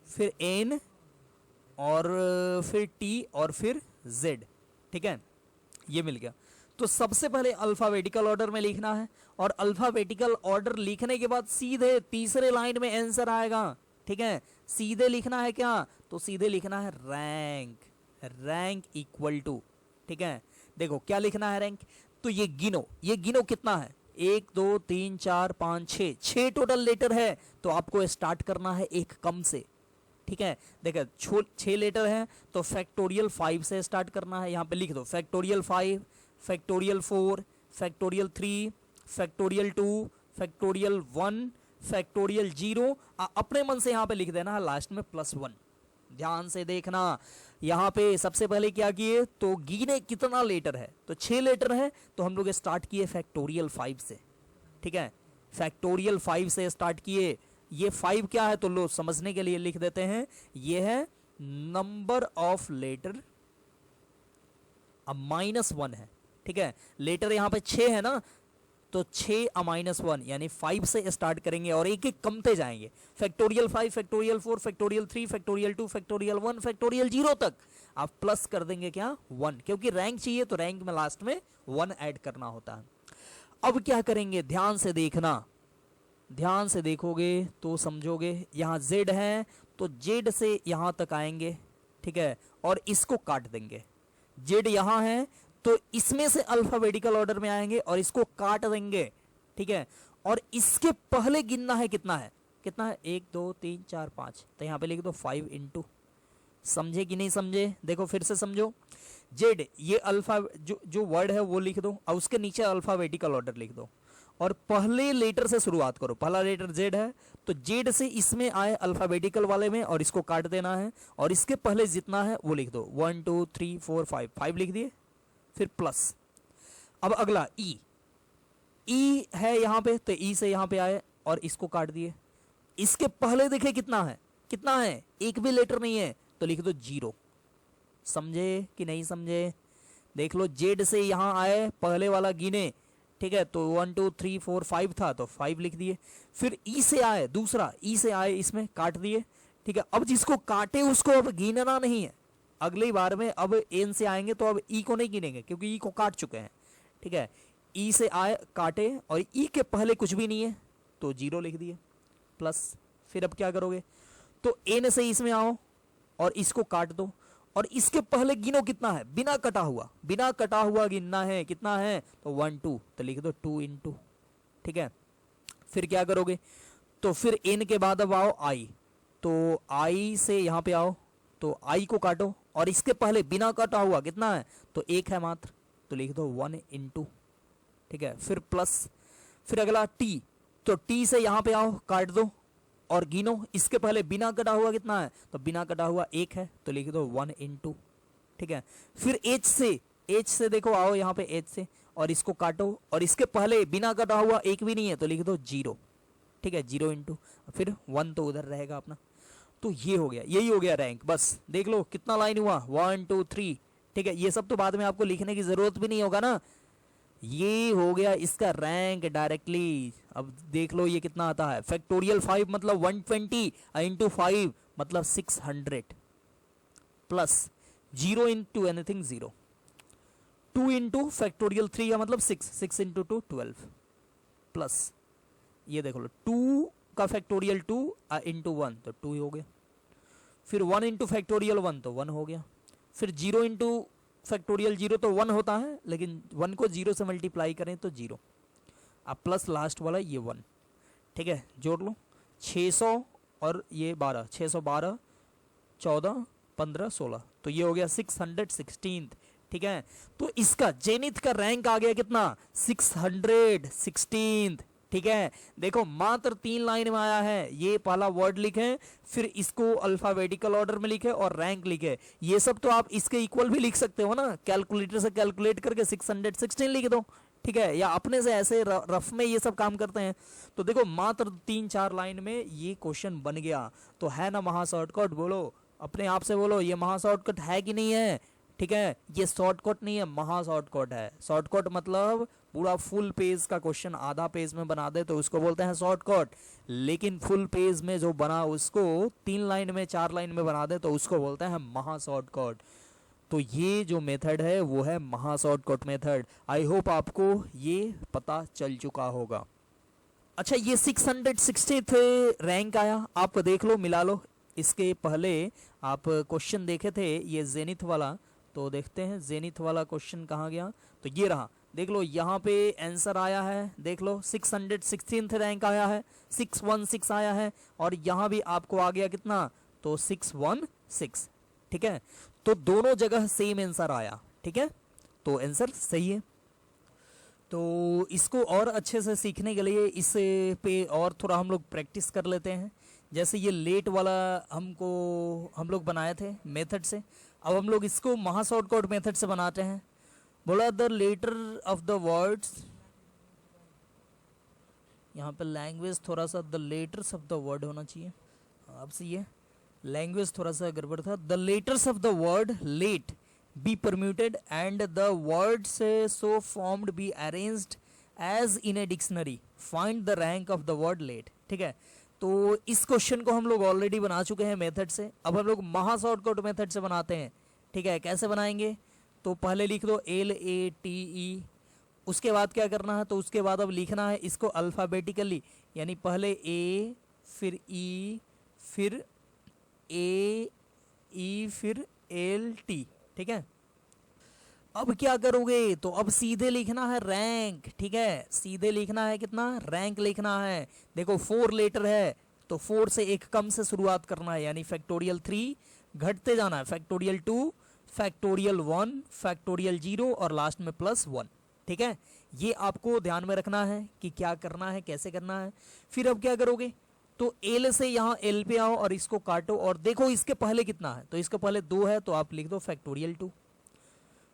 A: फिर N, और फिर T, और फिर Z, ठीक है, ये मिल गया। तो सबसे पहले अल्फाबेटिकल ऑर्डर में लिखना है, और अल्फाबेटिकल ऑर्डर लिखने के बाद सीधे तीसरे लाइन में आंसर आएगा, ठीक है। सीधे लिखना है क्या, तो सीधे लिखना है रैंक इक्वल टू, ठीक है। देखो क्या लिखना है रैंक, तो ये गिनो कितना है, 1 2 3 4 5 6 टोटल लेटर है, तो आपको स्टार्ट करना है एक कम से, ठीक है। देखो 6 लेटर है तो फैक्टोरियल 5 से स्टार्ट करना है, यहाँ पे लिख दो factorial 5, factorial 4, factorial 3, factorial 2, factorial 1, factorial 0, अपने मन से यहाँ पे लिख देना है लास्ट में +1। ध्यान से देखना, यहाँ पे सबसे पहले क्या किए, तो गिने कितना लेटर है, तो 6 लेटर है, तो हम लोग स्टार्ट किए फैक्टोरियल 5 से, ठीक है, फैक्टोरियल 5 से स्टार्ट किए। ये 5 क्या है, तो लो समझने के लिए लिख देते हैं, ये है नंबर ऑफ लेटर, अब -1 है, ठीक है, लेटर यहाँ पे 6 है ना, तो 6 -1 यानी 5 से स्टार्ट करेंगे और एक एक कमते जाएंगे, factorial 5, factorial 4, factorial 3, factorial 2, factorial 1, factorial 0 तक आप प्लस कर देंगे क्या 1, क्योंकि रैंक चाहिए तो रैंक में लास्ट में 1 ऐड करना होता है। अब क्या करेंगे, ध्यान से देखना, ध्यान से देखोगे तो समझोगे, यहाँ Z है तो Z से यहाँ तक आएंगे, ठीक है, और इसको काट देंगे। Z यहाँ है तो इसमें से अल्फाबेटिकल ऑर्डर में आएंगे और इसको काट देंगे, ठीक है, और इसके पहले गिनना है कितना है, 1 2 3 4 5, तो यहाँ पे लिख दो 5 इंटू, समझे कि नहीं समझे, देखो फिर से समझो, जेड ये अल्फा जो वर्ड है वो लिख दो और उसके नीचे अल्फाबेटिकल ऑर्डर लिख दो और पहले लेटर से शुरुआत करो, पहला लेटर जेड है तो जेड से इसमें आए अल्फाबेटिकल वाले में और इसको काट देना है और इसके पहले जितना है वो लिख दो 1 2 3 4 5 लिख दिए, फिर प्लस। अब अगला ई है यहाँ पे तो ई से यहाँ पे आए और इसको काट दिए, इसके पहले देखे कितना है, एक भी लेटर नहीं है तो लिख दो 0। समझे कि नहीं समझे, देख लो जेड से यहाँ आए पहले वाला गिने, ठीक है, तो 1 2 3 4 5 था तो 5 लिख दिए, फिर ई से आए दूसरा, ई से आए इसमें काट दिए, ठीक है। अब जिसको काटे उसको अब गिनना नहीं है, अगली बार में अब एन से आएंगे तो अब ई को नहीं गिनेंगे क्योंकि ई को काट चुके हैं, ठीक है। ई से आए काटे और ई के पहले कुछ भी नहीं है तो 0 लिख दिए प्लस। फिर अब क्या करोगे तो एन से इसमें आओ और इसको काट दो और इसके पहले गिनो कितना है, बिना कटा हुआ गिनना है, कितना है तो 1 2 तो लिख दो 2 इंटू, ठीक है। फिर क्या करोगे तो फिर n के बाद अब आओ i, तो i से यहाँ पे आओ, तो i को काटो और इसके पहले बिना काटा हुआ कितना है, तो 1 है मात्र, तो लिख दो 1 इंटू, ठीक है। फिर प्लस, फिर अगला t, तो t से यहाँ पे आओ, काट दो और गिनो, इसके पहले बिना कटा हुआ कितना है, तो बिना कटा हुआ 1 है, तो लिख दो 1 इंटू, ठीक है। फिर h से देखो आओ यहाँ पे h से और इसको काटो और इसके पहले बिना कटा हुआ 1 भी नहीं है, तो लिख दो 0, ठीक है, 0 इंटू, फिर 1 तो उधर रहेगा अपना। तो ये हो गया, यही हो गया रैंक। बस देख लो कितना लाइन हुआ, 1 2 3, ठीक है। ये सब तो बाद में आपको लिखने की जरूरत भी नहीं होगा ना, ये हो गया इसका रैंक डायरेक्टली। अब देख लो ये कितना आता है, फैक्टोरियल 5 मतलब 120 इंटू 5 मतलब 600 plus 0 into anything 0, 2 into factorial 3 का मतलब 6 इंटू 2 12 प्लस ये देख लो 2 का फैक्टोरियल 2 इंटू 1 तो 2 हो गया, फिर 1 इंटू फैक्टोरियल 1 तो 1 हो गया, फिर 0 इंटू फैक्टोरियल 0 तो 1 होता है, लेकिन 1 को 0 से मल्टीप्लाई करें तो 0, अब प्लस लास्ट वाला ये 1, ठीक है। जोड़ लो 600 और ये 12, 612 14 15 16, तो ये हो गया 616, ठीक है। तो इसका जेनिथ का रैंक आ गया कितना, 616, ठीक है। देखो मात्र 3 लाइन में आया है, ये पहला वर्ड लिखे, फिर इसको अल्फाबेटिकल ऑर्डर में लिखे और रैंक लिखे। ये सब तो आप इसके इक्वल भी लिख सकते हो ना, कैलकुलेटर से कैलकुलेट करके 616 लिख दो, ठीक है, या अपने से ऐसे रफ में ये सब काम करते हैं। तो देखो मात्र 3-4 लाइन में ये क्वेश्चन बन गया। तो है ना महा शॉर्टकट, बोलो अपने आप से, बोलो ये महा शॉर्टकट है कि नहीं है, ठीक है। ये शॉर्टकट नहीं है, महा शॉर्टकट है। शॉर्टकट मतलब पूरा फुल पेज का क्वेश्चन आधा पेज में बना दे तो उसको बोलते हैं शॉर्टकट, लेकिन फुल पेज में जो बना उसको 3 लाइन में 4 लाइन में बना दे तो उसको बोलते हैं महा शॉर्टकट। तो ये जो मेथड है वो है महा शॉर्टकट मेथड। आई होप आपको ये पता चल चुका होगा। अच्छा, ये 660 रैंक आया, आप देख लो, मिला लो। इसके पहले आप क्वेश्चन देखे थे ये जेनिथ वाला, तो देखते हैं जेनिथ वाला क्वेश्चन कहाँ गया। तो ये रहा, देख लो यहाँ पे आंसर आया है, देख लो 616 रैंक आया है, 616 आया है, और यहाँ भी आपको आ गया कितना, तो 616, ठीक है। तो दोनों जगह सेम आंसर आया, ठीक है, तो आंसर सही है। तो इसको और अच्छे से सीखने के लिए इस पे और थोड़ा हम लोग प्रैक्टिस कर लेते हैं। जैसे ये लेट वाला हम लोग बनाए थे मेथड से, अब हम लोग इसको महा शॉर्टकट मेथड से बनाते हैं। बोला the letter of the words, यहाँ पे लैंग्वेज थोड़ा सा, the letters of the word होना चाहिए, आपसे ये लैंग्वेज थोड़ा सा गड़बड़ था। The letters of the word let be permuted and the words so formed be arranged as in a dictionary, find the rank of the word late, ठीक है। तो इस क्वेश्चन को हम लोग ऑलरेडी बना चुके हैं मेथड से, अब हम लोग महा शॉर्टकट मेथड से बनाते हैं, ठीक है। कैसे बनाएंगे, तो पहले लिख दो LATE, उसके बाद क्या करना है, तो उसके बाद अब लिखना है इसको अल्फ़ाबेटिकली, यानी पहले A फिर E फिर AE फिर LT, ठीक है। अब क्या करोगे, तो अब सीधे लिखना है रैंक, ठीक है, सीधे लिखना है कितना, रैंक लिखना है। देखो 4 लेटर है तो 4 से एक कम से शुरुआत करना है, यानी फैक्टोरियल 3 घटते जाना है, फैक्टोरियल 2 फैक्टोरियल 1 फैक्टोरियल 0 और लास्ट में +1, ठीक है। ये आपको ध्यान में रखना है कि क्या करना है, कैसे करना है। फिर अब क्या करोगे, तो L से यहाँ L पे आओ और इसको काटो और देखो इसके पहले कितना है, तो इसके पहले 2 है तो आप लिख दो फैक्टोरियल 2।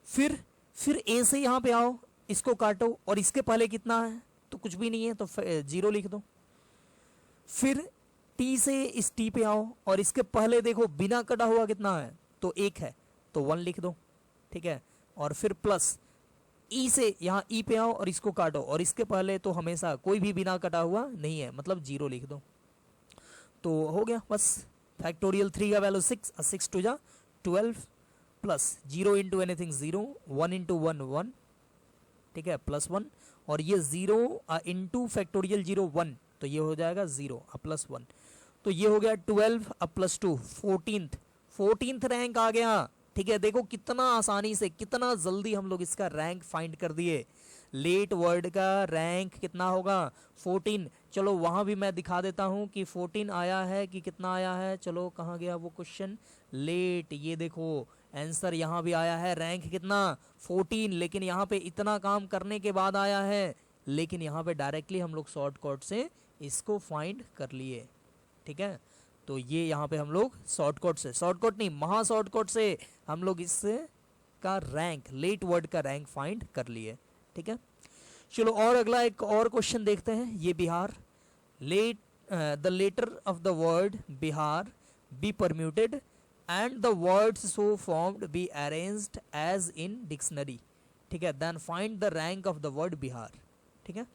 A: फिर A से यहाँ पे आओ, इसको काटो और इसके पहले कितना है, तो कुछ भी नहीं है तो 0 लिख दो। फिर T से इस T पे आओ और इसके पहले देखो बिना कटा हुआ कितना है, तो 1 है तो 1 लिख दो, ठीक है। और फिर प्लस E से यहाँ E पे आओ और इसको काटो और इसके पहले तो हमेशा कोई भी बिना कटा हुआ नहीं है, मतलब 0 लिख दो। तो हो गया बस, फैक्टोरियल 3 का वैल्यू 6, 6 2 जा 12 प्लस 0 इंटू एनीथिंग 0, 1 इंटू 1 1, ठीक है, +1, और ये 0 इंटू फैक्टोरियल 0 1, तो ये हो जाएगा 0 +1, तो ये हो गया 12 +2 14th रैंक आ गया, ठीक है। देखो कितना आसानी से, कितना जल्दी हम लोग इसका रैंक फाइंड कर दिए। लेट वर्ड का रैंक कितना होगा 14। चलो वहाँ भी मैं दिखा देता हूँ कि 14 आया है कि कितना आया है। चलो कहाँ गया वो क्वेश्चन, लेट, ये देखो आंसर यहाँ भी आया है, रैंक कितना 14। लेकिन यहाँ पे इतना काम करने के बाद आया है, लेकिन यहाँ पे डायरेक्टली हम लोग शॉर्टकट से इसको फाइंड कर लिए। ठीक है, तो ये यहाँ पे हम लोग शॉर्टकट से, शॉर्टकट नहीं महा शॉर्टकट से हम लोग इस का रैंक, लेट वर्ड का रैंक फाइंड कर लिए। ठीक है, चलो और अगला एक और क्वेश्चन देखते हैं। ये Bihar, let the letter of the word Bihar be permuted and the words so formed be arranged as in dictionary. ठीक है, then find the rank of the word Bihar. ठीक है,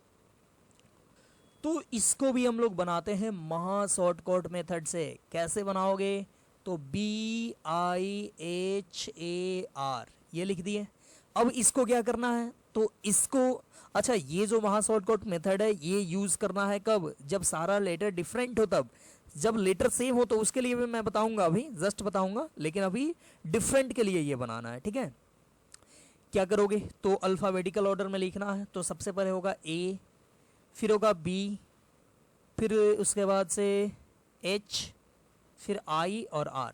A: तो इसको भी हम लोग बनाते हैं महा शॉर्टकट मेथड से। कैसे बनाओगे, तो BIHAR ये लिख दिए। अब इसको क्या करना है, तो इसको, अच्छा ये जो महा शॉर्टकट मेथड है ये यूज करना है कब, जब सारा लेटर डिफरेंट हो तब। जब लेटर सेम हो तो उसके लिए भी मैं बताऊंगा, अभी जस्ट बताऊंगा, लेकिन अभी डिफरेंट के लिए ये बनाना है। ठीक है, क्या करोगे, तो अल्फाबेटिकल ऑर्डर में लिखना है। तो सबसे पहले होगा A, फिर होगा B, फिर उसके बाद से H, फिर I और R।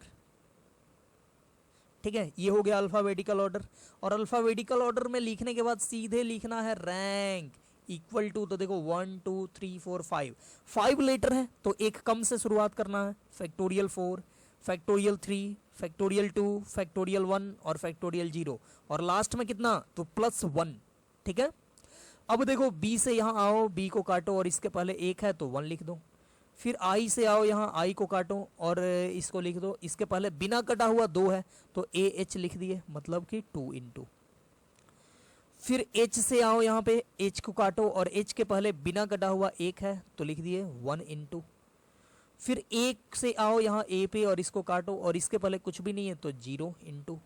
A: ठीक है, ये हो गया अल्फाबेटिकल ऑर्डर। और अल्फाबेटिकल ऑर्डर में लिखने के बाद सीधे लिखना है रैंक इक्वल टू, तो देखो 1 2 3 4 5 लेटर है तो एक कम से शुरुआत करना है, फैक्टोरियल 4, फैक्टोरियल 3, फैक्टोरियल 2, फैक्टोरियल 1 और फैक्टोरियल 0, और लास्ट में कितना, तो +1। ठीक है, अब देखो B से यहाँ आओ, B को काटो और इसके पहले 1 है तो 1 लिख दो। फिर I से आओ, यहाँ I को काटो और इसको लिख दो, इसके पहले बिना कटा हुआ 2 है तो AH लिख दिए, मतलब कि 2 × फिर H से आओ, यहाँ पे H को काटो और H के पहले बिना कटा हुआ 1 है तो लिख दिए 1 × फिर 1 से आओ यहाँ A पे और इसको काटो और इसके पहले कुछ भी नहीं है तो 0 ×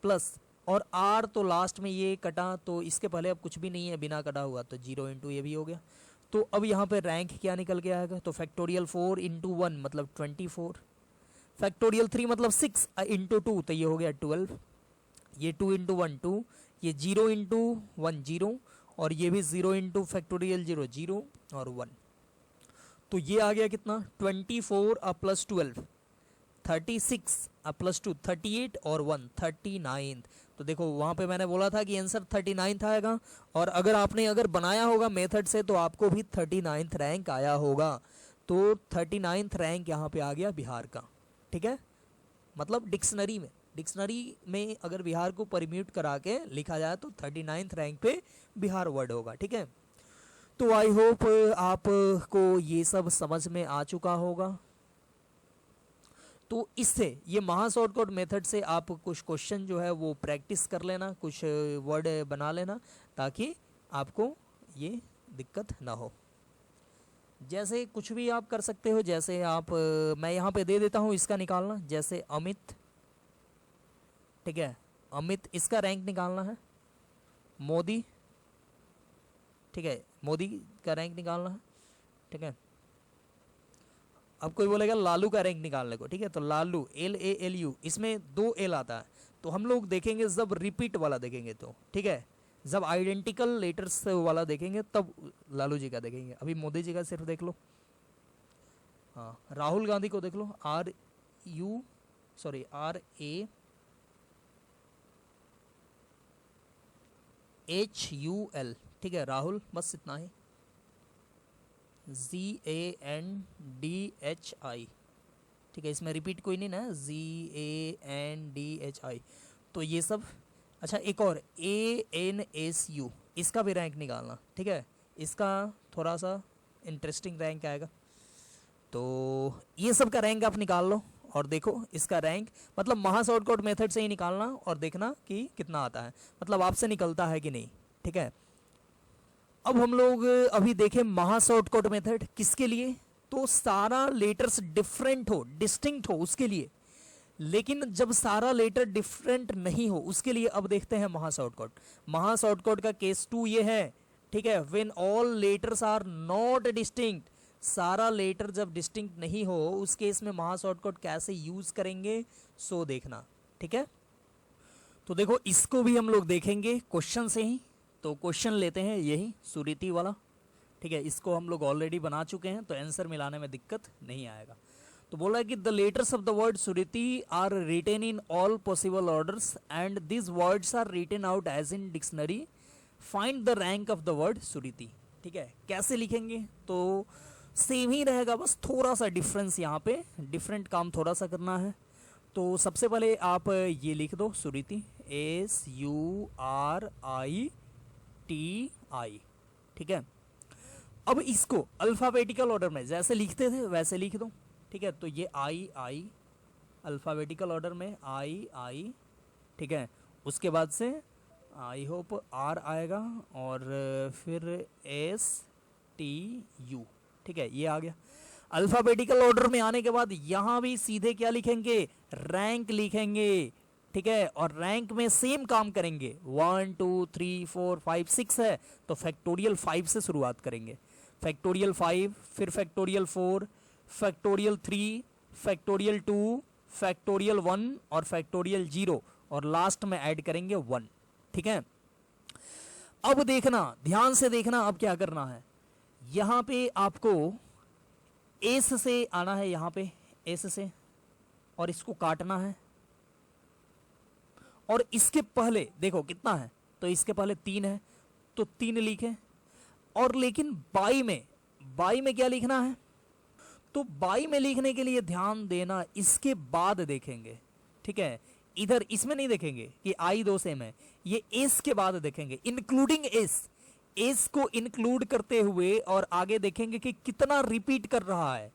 A: प्लस, और R तो लास्ट में ये कटा तो इसके पहले अब कुछ भी नहीं है बिना कटा हुआ तो 0 × ये भी हो गया। तो अब यहाँ पे रैंक क्या निकल के आएगा, तो फैक्टोरियल 4 × 1 मतलब 24, फैक्टोरियल 3 मतलब 6 × 2 तो ये हो गया 12, ये 2 × 1 2, ये 0 × 1 0 और ये भी 0 × फैक्टोरियल 0 0 और 1। तो ये आ गया कितना 24 + 12 36 + 2 38 और 1 39। तो देखो वहाँ पे मैंने बोला था कि आंसर 39 आएगा, और अगर आपने बनाया होगा मेथड से तो आपको भी 39 रैंक आया होगा। तो 39 रैंक यहाँ पे आ गया बिहार का। ठीक है, मतलब डिक्शनरी में अगर बिहार को परम्यूट करा के लिखा जाए तो 39 रैंक पे बिहार वर्ड होगा। ठीक है, तो आई होप आपको ये सब समझ में आ चुका होगा। तो इससे ये महा शॉर्टकट मेथड से आप कुछ क्वेश्चन जो है वो प्रैक्टिस कर लेना, कुछ वर्ड बना लेना, ताकि आपको ये दिक्कत ना हो। जैसे कुछ भी आप कर सकते हो, जैसे आप मैं यहाँ पे दे देता हूँ इसका निकालना, जैसे अमित। ठीक है, अमित इसका रैंक निकालना है। मोदी, ठीक है, मोदी का रैंक निकालना है। ठीक है, अब कोई बोलेगा लालू का रैंक निकालने को। ठीक है, तो लालू LALU, इसमें 2 L आता है, तो हम लोग देखेंगे जब रिपीट वाला देखेंगे तो। ठीक है, जब आइडेंटिकल लेटर्स वाला देखेंगे तब लालू जी का देखेंगे। अभी मोदी जी का सिर्फ देख लो। हाँ, राहुल गांधी को देख लो, RAHUL। ठीक है, राहुल, बस इतना ही, ZANDHI। ठीक है, इसमें रिपीट कोई नहीं ना, ZANDHI। तो ये सब, अच्छा एक और ANSU, इसका भी रैंक निकालना। ठीक है, इसका थोड़ा सा इंटरेस्टिंग रैंक आएगा, तो ये सब का रैंक आप निकाल लो और देखो इसका रैंक, मतलब महा शॉर्टकट मेथड से ही निकालना और देखना कि कितना आता है, मतलब आपसे निकलता है कि नहीं। ठीक है, अब हम लोग अभी देखें महा शॉर्टकट मेथड किसके लिए, तो सारा लेटर्स डिफरेंट हो, डिस्टिंक्ट हो उसके लिए। लेकिन जब सारा लेटर डिफरेंट नहीं हो उसके लिए अब देखते हैं महा शॉर्टकट। महा शॉर्टकट का केस 2 ये है। ठीक है, when all letters are not distinct, सारा लेटर जब डिस्टिंक्ट नहीं हो उस केस में महा शॉर्टकट कैसे यूज करेंगे, सो देखना। ठीक है, तो देखो इसको भी हम लोग देखेंगे क्वेश्चन से ही। तो क्वेश्चन लेते हैं यही सुरीति वाला, ठीक है। इसको हम लोग ऑलरेडी बना चुके हैं, तो आंसर मिलाने में दिक्कत नहीं आएगा। तो बोला है कि the letters of the word Suriti are written in all possible orders and this words are written out as in dictionary, find the rank of the word Suriti. ठीक है, कैसे लिखेंगे? तो सेम ही रहेगा, बस थोड़ा सा डिफरेंस, यहाँ पे डिफरेंट काम थोड़ा सा करना है। तो सबसे पहले आप ये लिख दो सुरीति, SURITI, ठीक है। अब इसको अल्फ़ाबेटिकल ऑर्डर में जैसे लिखते थे वैसे लिख दो, ठीक है। तो ये I अल्फ़ाबेटिकल ऑर्डर में I, ठीक है। उसके बाद से आई होप R आएगा और फिर STU, ठीक है, ये आ गया। अल्फ़ाबेटिकल ऑर्डर में आने के बाद यहाँ भी सीधे क्या लिखेंगे? रैंक लिखेंगे, ठीक है। और रैंक में सेम काम करेंगे, 1 2 3 4 5 6 है तो फैक्टोरियल 5 से शुरुआत करेंगे। फैक्टोरियल 5, फिर फैक्टोरियल 4, फैक्टोरियल 3, फैक्टोरियल 2, फैक्टोरियल 1 और फैक्टोरियल 0 और लास्ट में ऐड करेंगे 1, ठीक है। अब देखना, ध्यान से देखना, अब क्या करना है, यहां पे आपको एस से आना है, यहां पे एस से, और इसको काटना है। और इसके पहले देखो कितना है, तो इसके पहले 3 है तो 3 लिखे। और लेकिन बाई में क्या लिखना है? तो बाई में लिखने के लिए ध्यान देना, इसके बाद देखेंगे, ठीक है। इधर इसमें नहीं देखेंगे कि आई 2 सेम है, ये एस के बाद देखेंगे, इंक्लूडिंग एस को इंक्लूड करते हुए, और आगे देखेंगे कि कितना रिपीट कर रहा है।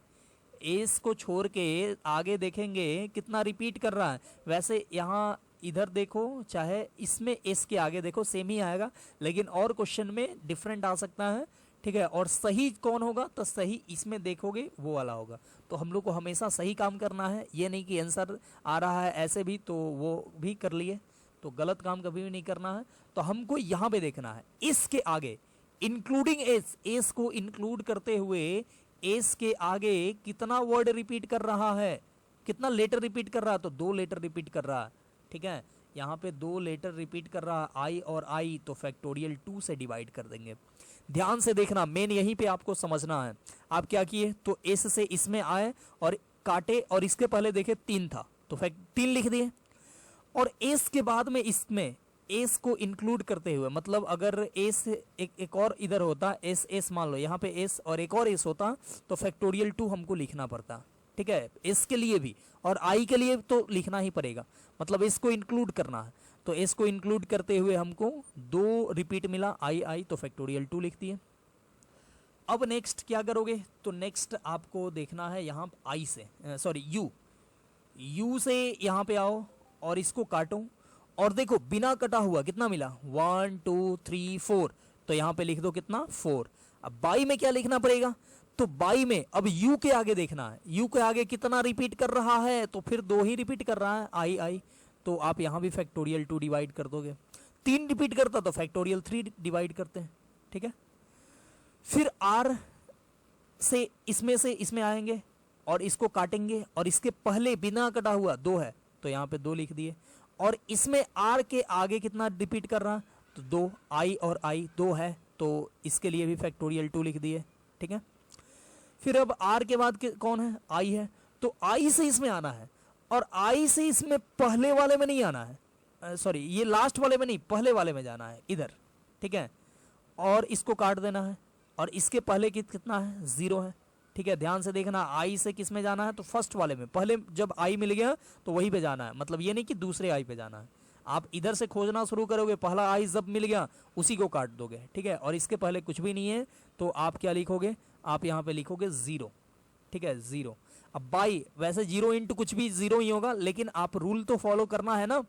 A: एस को छोड़ के आगे देखेंगे कितना रिपीट कर रहा है। वैसे यहाँ इधर देखो, चाहे इसमें एस के आगे देखो, सेम ही आएगा, लेकिन और क्वेश्चन में डिफरेंट आ सकता है, ठीक है। और सही कौन होगा? तो सही इसमें देखोगे वो वाला होगा। तो हम लोग को हमेशा सही काम करना है, ये नहीं कि आंसर आ रहा है ऐसे भी तो वो भी कर लिए, तो गलत काम कभी भी नहीं करना है। तो हमको यहाँ पे देखना है इसके आगे इंक्लूडिंग एस को इंक्लूड करते हुए एस के आगे कितना वर्ड रिपीट कर रहा है, कितना लेटर रिपीट कर रहा है? तो 2 लेटर रिपीट कर रहा है, ठीक है। यहाँ पे 2 लेटर रिपीट कर रहा है, आई और आई, तो फैक्टोरियल 2 से डिवाइड कर देंगे। ध्यान से देखना, मेन यहीं पे आपको समझना है। आप क्या किए, तो एस से इसमें आए और काटे, और इसके पहले देखे 3 था तो 3 लिख दिए। और एस के बाद में इसमें एस को इंक्लूड करते हुए, मतलब अगर एस एक और इधर होता, एस मान लो यहाँ पे एस और एक और एस होता, तो फैक्टोरियल 2 हमको लिखना पड़ता, ठीक है। एस के लिए भी और आई के लिए तो लिखना ही पड़ेगा, मतलब एस को इंक्लूड करना है। तो एस को इंक्लूड करते हुए हमको 2 रिपीट मिला, आई, तो फैक्टोरियल 2 लिख दिए। अब नेक्स्ट क्या करोगे? तो नेक्स्ट आपको देखना है यहाँ आई से, सॉरी यू से यहाँ पे आओ और इसको काटो, और देखो बिना कटा हुआ कितना मिला, 1 2 3 4, तो यहाँ पे लिख दो कितना, 4। अब बाई में क्या लिखना पड़ेगा? तो बाई में अब यू के आगे देखना है, यू के आगे कितना रिपीट कर रहा है, तो फिर 2 ही रिपीट कर रहा है, आई, तो आप यहाँ भी फैक्टोरियल 2 डिवाइड कर दोगे। 3 रिपीट करता तो फैक्टोरियल 3 डिवाइड करते हैं, ठीक है। फिर आर से इसमें आएंगे और इसको काटेंगे, और इसके पहले बिना कटा हुआ 2 है तो यहाँ पे 2 लिख दिए। और इसमें आर के आगे कितना रिपीट कर रहा, तो 2, आई और आई 2 है, तो इसके लिए भी फैक्टोरियल 2 लिख दिए, ठीक है। फिर अब आर के बाद कौन है? आई है, तो आई से इसमें आना है, और आई से इसमें पहले वाले में नहीं आना है, सॉरी ये लास्ट वाले में नहीं, पहले वाले में जाना है इधर, ठीक है। और इसको काट देना है, और इसके पहले कितना है? 0 है, ठीक है। ध्यान से देखना, आई से किस में जाना है? तो फर्स्ट वाले में, पहले जब आई मिल गया तो वही पे जाना है, मतलब ये नहीं कि दूसरे आई पे जाना है। आप इधर से खोजना शुरू करोगे, पहला आई जब मिल गया उसी को काट दोगे, ठीक है। और इसके पहले कुछ भी नहीं है तो आप क्या लिखोगे? आप यहाँ पे लिखोगे 0, ठीक है, 0। अब बाई, वैसे 0 इंटू कुछ भी 0 ही होगा, लेकिन आप रूल तो फॉलो करना है ना।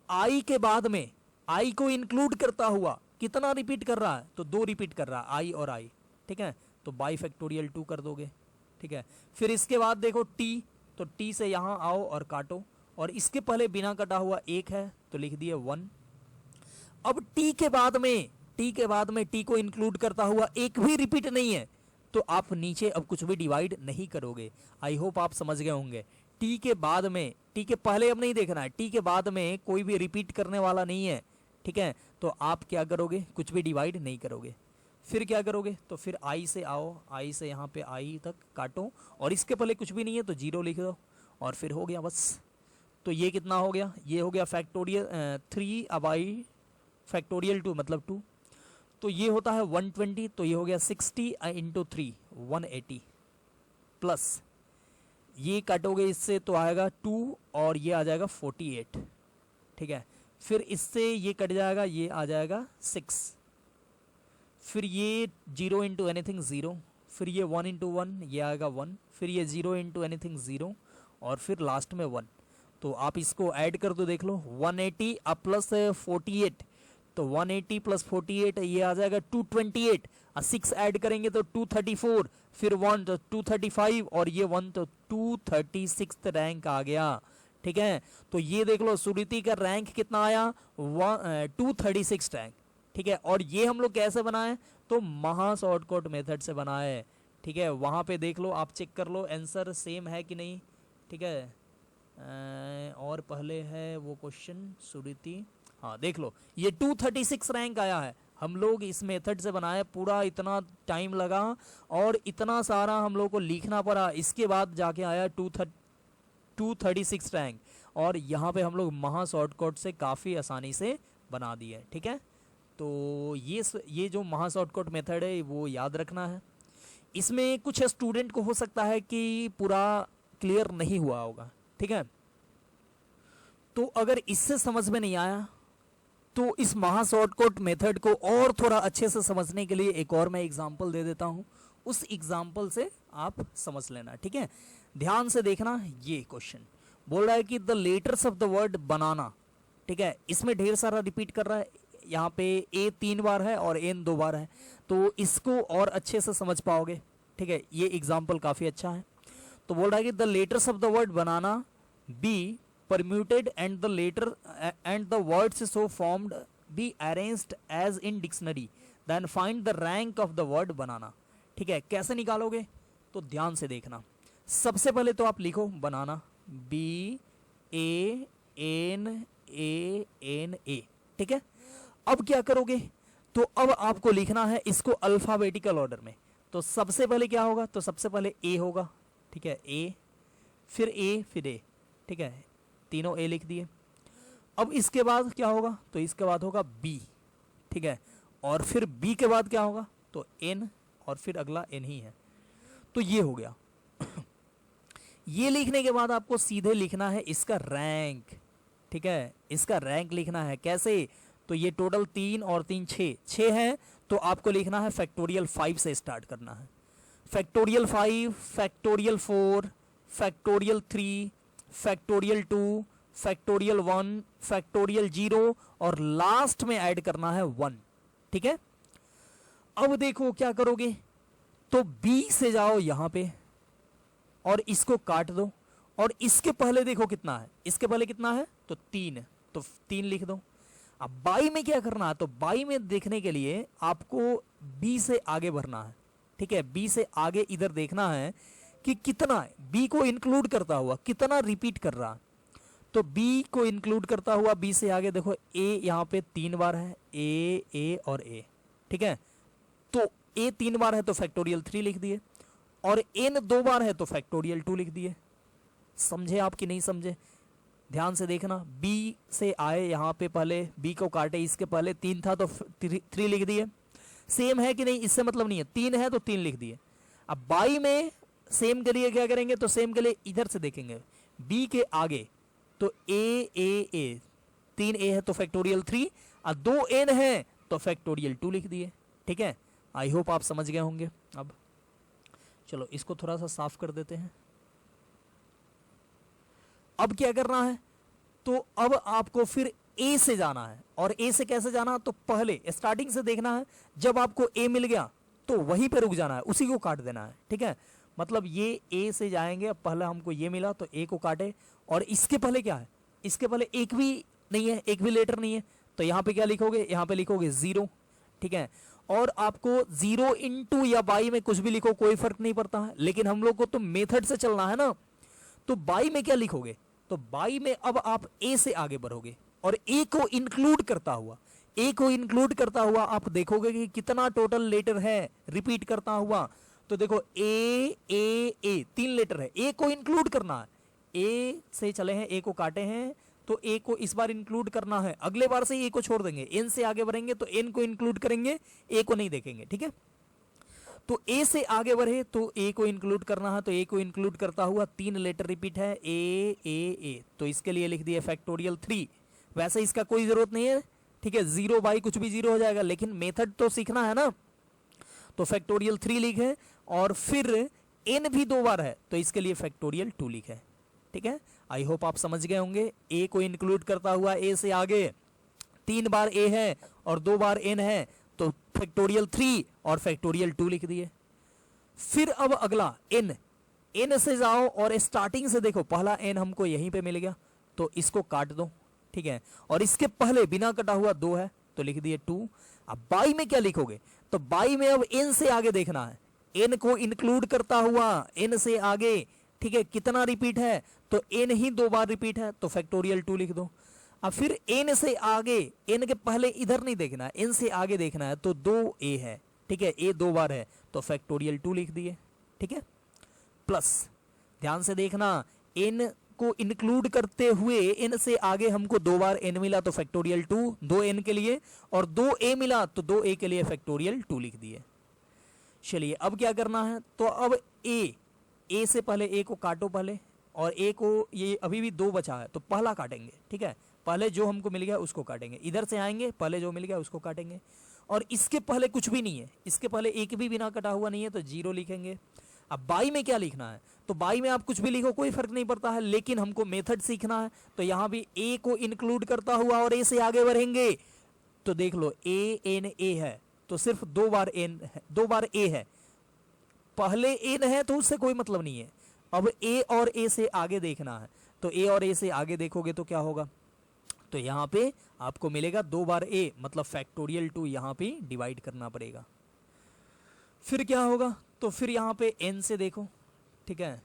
A: आई के बाद में आई को इंक्लूड करता हुआ कितना रिपीट कर रहा है? तो 2 रिपीट कर रहा है, आई और आई, ठीक है। तो बाई फैक्टोरियल 2 कर दोगे, ठीक है। फिर इसके बाद देखो टी, तो टी से यहाँ आओ और काटो, और इसके पहले बिना कटा हुआ 1 है तो लिख दिए 1। अब टी के बाद में टी को इंक्लूड करता हुआ एक भी रिपीट नहीं है, तो आप नीचे अब कुछ भी डिवाइड नहीं करोगे। आई होप आप समझ गए होंगे। टी के बाद में, टी के पहले अब नहीं देखना है, टी के बाद में कोई भी रिपीट करने वाला नहीं है, ठीक है। तो आप क्या करोगे, कुछ भी डिवाइड नहीं करोगे, फिर क्या करोगे, तो फिर आई से आओ, आई से यहाँ पे आई तक काटो, और इसके पहले कुछ भी नहीं है तो 0 लिख दो, और फिर हो गया बस। तो ये कितना हो गया, ये हो गया फैक्टोरियल 3 अब आई फैक्टोरियल 2 मतलब 2, तो ये होता है 120, तो ये हो गया 60 इंटू 3 180, प्लस ये काटोगे इससे तो आएगा 2 और ये आ जाएगा 48, ठीक है। फिर इससे ये कट जाएगा, ये आ जाएगा 6, फिर ये 0 इंटू एनीथिंग 0, फिर ये 1 इंटू 1 ये आएगा 1, फिर ये 0 इंटू एनीथिंग 0, और फिर लास्ट में 1। तो आप इसको ऐड कर दो, देख लो 180 अब प्लस 48, तो 180 प्लस 48 ये आ जाएगा 228, और 6 ऐड करेंगे तो 234, फिर 1 तो 235, और ये 1 तो 236 रैंक आ गया, ठीक है। तो ये देख लो सुरीति का रैंक कितना आया, 236 रैंक, ठीक है। और ये हम लोग कैसे बनाए, तो महा शॉर्टकट मेथड से बनाए, ठीक है। वहाँ पे देख लो, आप चेक कर लो आंसर सेम है कि नहीं, ठीक है। और पहले है वो क्वेश्चन सुरीति, हाँ देख लो ये 236 रैंक आया है, हम लोग इस मेथड से बनाए, पूरा इतना टाइम लगा और इतना सारा हम लोग को लिखना पड़ा, इसके बाद जाके आया 236 रैंक, और यहाँ पे हम लोग महा शॉर्टकट से काफ़ी आसानी से बना दिए, ठीक है। तो ये जो महा शॉर्टकट मेथड है वो याद रखना है। इसमें कुछ स्टूडेंट को हो सकता है कि पूरा क्लियर नहीं हुआ होगा, ठीक है। तो अगर इससे समझ में नहीं आया तो इस महा शॉर्टकट मेथड को और थोड़ा अच्छे से समझने के लिए एक और मैं एग्जांपल दे देता हूं, उस एग्जांपल से आप समझ लेना, ठीक है। ध्यान से देखना, ये क्वेश्चन बोल रहा है कि the letters of the word banana, ठीक है। इसमें ढेर सारा रिपीट कर रहा है, यहाँ पे ए 3 बार है और एन 2 बार है, तो इसको और अच्छे से समझ पाओगे, ठीक है। ये एग्जाम्पल काफ़ी अच्छा है। तो बोल रहा है कि the letters of the word banana be permuted and the words so formed be arranged as in dictionary, then find the rank of the word banana, ठीक है। कैसे निकालोगे, तो ध्यान से देखना। सबसे पहले तो आप लिखो बनाना, BANANA, ठीक है। अब क्या करोगे, तो अब आपको लिखना है इसको अल्फाबेटिकल ऑर्डर में। तो सबसे पहले क्या होगा, तो सबसे पहले ए होगा, ठीक है, ए फिर ए फिर ए, ठीक है, तीनों ए लिख दिए। अब इसके बाद क्या होगा, तो इसके बाद होगा बी, ठीक है, और फिर बी के बाद क्या होगा, तो एन, और फिर अगला एन ही है, तो ये हो गया। ये लिखने के बाद आपको सीधे लिखना है इसका रैंक, ठीक है, इसका रैंक लिखना है। कैसे, तो ये टोटल 3 और 3 6 है, तो आपको लिखना है फैक्टोरियल 5 से स्टार्ट करना है, factorial 5, factorial 4, factorial 3, factorial 2, factorial 1, factorial 0, और लास्ट में ऐड करना है 1, ठीक है। अब देखो क्या करोगे, तो B से जाओ यहां पे और इसको काट दो, और इसके पहले देखो कितना है, इसके पहले कितना है, तो 3, तो 3 लिख दो। अब बाई में क्या करना है, तो बाई में देखने के लिए आपको B से आगे बढ़ना है, ठीक है। B से आगे इधर देखना है कि कितना है, बी को इंक्लूड करता हुआ कितना रिपीट कर रहा, तो बी को इंक्लूड करता हुआ बी से आगे देखो ए यहाँ पे 3 बार है, ए और ए, ठीक है। तो ए 3 बार है तो फैक्टोरियल 3 लिख दिए, और एन 2 बार है तो फैक्टोरियल 2 लिख दिए। समझे आप कि नहीं समझे, ध्यान से देखना। बी से आए यहाँ पे, पहले बी को काटे, इसके पहले 3 था तो 3 लिख दिए। सेम है कि नहीं, इससे मतलब नहीं है, 3 है तो 3 लिख दिए। अब बाई में सेम के लिए क्या करेंगे, तो सेम के लिए इधर से देखेंगे, बी के आगे तो ए 3 ए है तो फैक्टोरियल 3, और 2 एन है तो फैक्टोरियल 2 लिख दिए, ठीक है। आई होप आप समझ गए होंगे। अब चलो इसको थोड़ा सा साफ कर देते हैं। अब क्या करना है, तो अब आपको फिर ए से जाना है, और ए से कैसे जाना, तो पहले स्टार्टिंग से देखना है, जब आपको ए मिल गया तो वहीं पे रुक जाना है, उसी को काट देना है, ठीक है। मतलब ये ए से जाएंगे, अब पहले हमको ये मिला तो ए को काटे, और इसके पहले क्या है, इसके पहले एक भी नहीं है, एक भी लेटर नहीं है, तो यहाँ पे क्या लिखोगे, यहाँ पे लिखोगे 0, ठीक है। और आपको 0 इंटू या बाई में कुछ भी लिखो, कोई फर्क नहीं पड़ता है, लेकिन हम लोग को तो मेथड से चलना है ना। तो बाई में क्या लिखोगे, तो बाई में अब आप ए से आगे बढ़ोगे, और ए को इंक्लूड करता हुआ, ए को इंक्लूड करता हुआ आप देखोगे कि कितना टोटल लेटर है रिपीट करता हुआ। तो देखो ए 3 लेटर है, ए को इंक्लूड करना है। ए से चले हैं, ए को काटे हैं, तो ए को इस बार इंक्लूड करना है, अगले बार से ए को छोड़ देंगे, एन से आगे बढ़ेंगे तो एन को इंक्लूड करेंगे, ए को नहीं देखेंगे, ठीक है। तो ए से आगे बढ़े तो ए को इंक्लूड करना है, तो ए को इंक्लूड करता हुआ 3 लेटर रिपीट है, ए, तो इसके लिए लिख दिया फैक्टोरियल 3। वैसे इसका कोई जरूरत नहीं है, ठीक है, 0 बाई कुछ भी 0 हो जाएगा, लेकिन मेथड तो सीखना है ना, तो फैक्टोरियल 3 लिखे और फिर एन भी 2 बार है तो इसके लिए फैक्टोरियल 2 लिखे, ठीक है। आई होप आप समझ गए होंगे। ए को इंक्लूड करता हुआ ए से आगे 3 बार ए है और 2 बार एन है, तो फैक्टोरियल 3 और फैक्टोरियल 2 लिख दिए। फिर अब अगला एन, एन से जाओ और स्टार्टिंग से देखो, पहला एन हमको यहीं पे मिल गया तो इसको काट दो, ठीक है, और इसके पहले बिना कटा हुआ 2 है तो लिख दिए 2। अब बाई में क्या लिखोगे, तो बाई में अब एन से आगे देखना है, एन को इंक्लूड करता हुआ एन से आगे, ठीक है, कितना रिपीट है, तो एन ही 2 बार रिपीट है तो फैक्टोरियल 2 लिख दो। अब फिर एन से आगे, एन के पहले इधर नहीं देखना है, एन से आगे देखना है तो 2 ए है, ठीक है, ए 2 बार है तो फैक्टोरियल 2 लिख दिए, ठीक है। प्लस ध्यान से देखना, एन को इंक्लूड करते हुए एन से आगे हमको 2 बार एन मिला तो फैक्टोरियल 2, 2 एन के लिए, और 2 ए मिला तो 2 ए के लिए फैक्टोरियल 2 लिख दिए। चलिए अब क्या करना है, तो अब ए से पहले ए को काटो पहले, और ए को, ये अभी भी 2 बचा है तो पहला काटेंगे, ठीक है, पहले जो हमको मिल गया उसको काटेंगे, इधर से आएंगे पहले जो मिल गया उसको काटेंगे, और इसके पहले कुछ भी नहीं है, इसके पहले एक भी बिना कटा हुआ नहीं है तो 0 लिखेंगे। अब बाई में क्या लिखना है, तो बाई में आप कुछ भी लिखो कोई फर्क नहीं पड़ता है, लेकिन हमको मेथड सीखना है, तो यहां भी ए को इंक्लूड करता हुआ और ए से आगे बढ़ेंगे, तो देख लो ए एन ए है तो सिर्फ 2 बार एन है, 2 बार ए है, पहले एन है तो उससे कोई मतलब नहीं है। अब ए और ए से आगे देखना है, तो ए और ए से आगे देखोगे तो क्या होगा, तो यहां पे आपको मिलेगा 2 बार ए, मतलब फैक्टोरियल 2 यहां पे डिवाइड करना पड़ेगा। फिर क्या होगा, तो फिर यहां पे एन से देखो, ठीक है,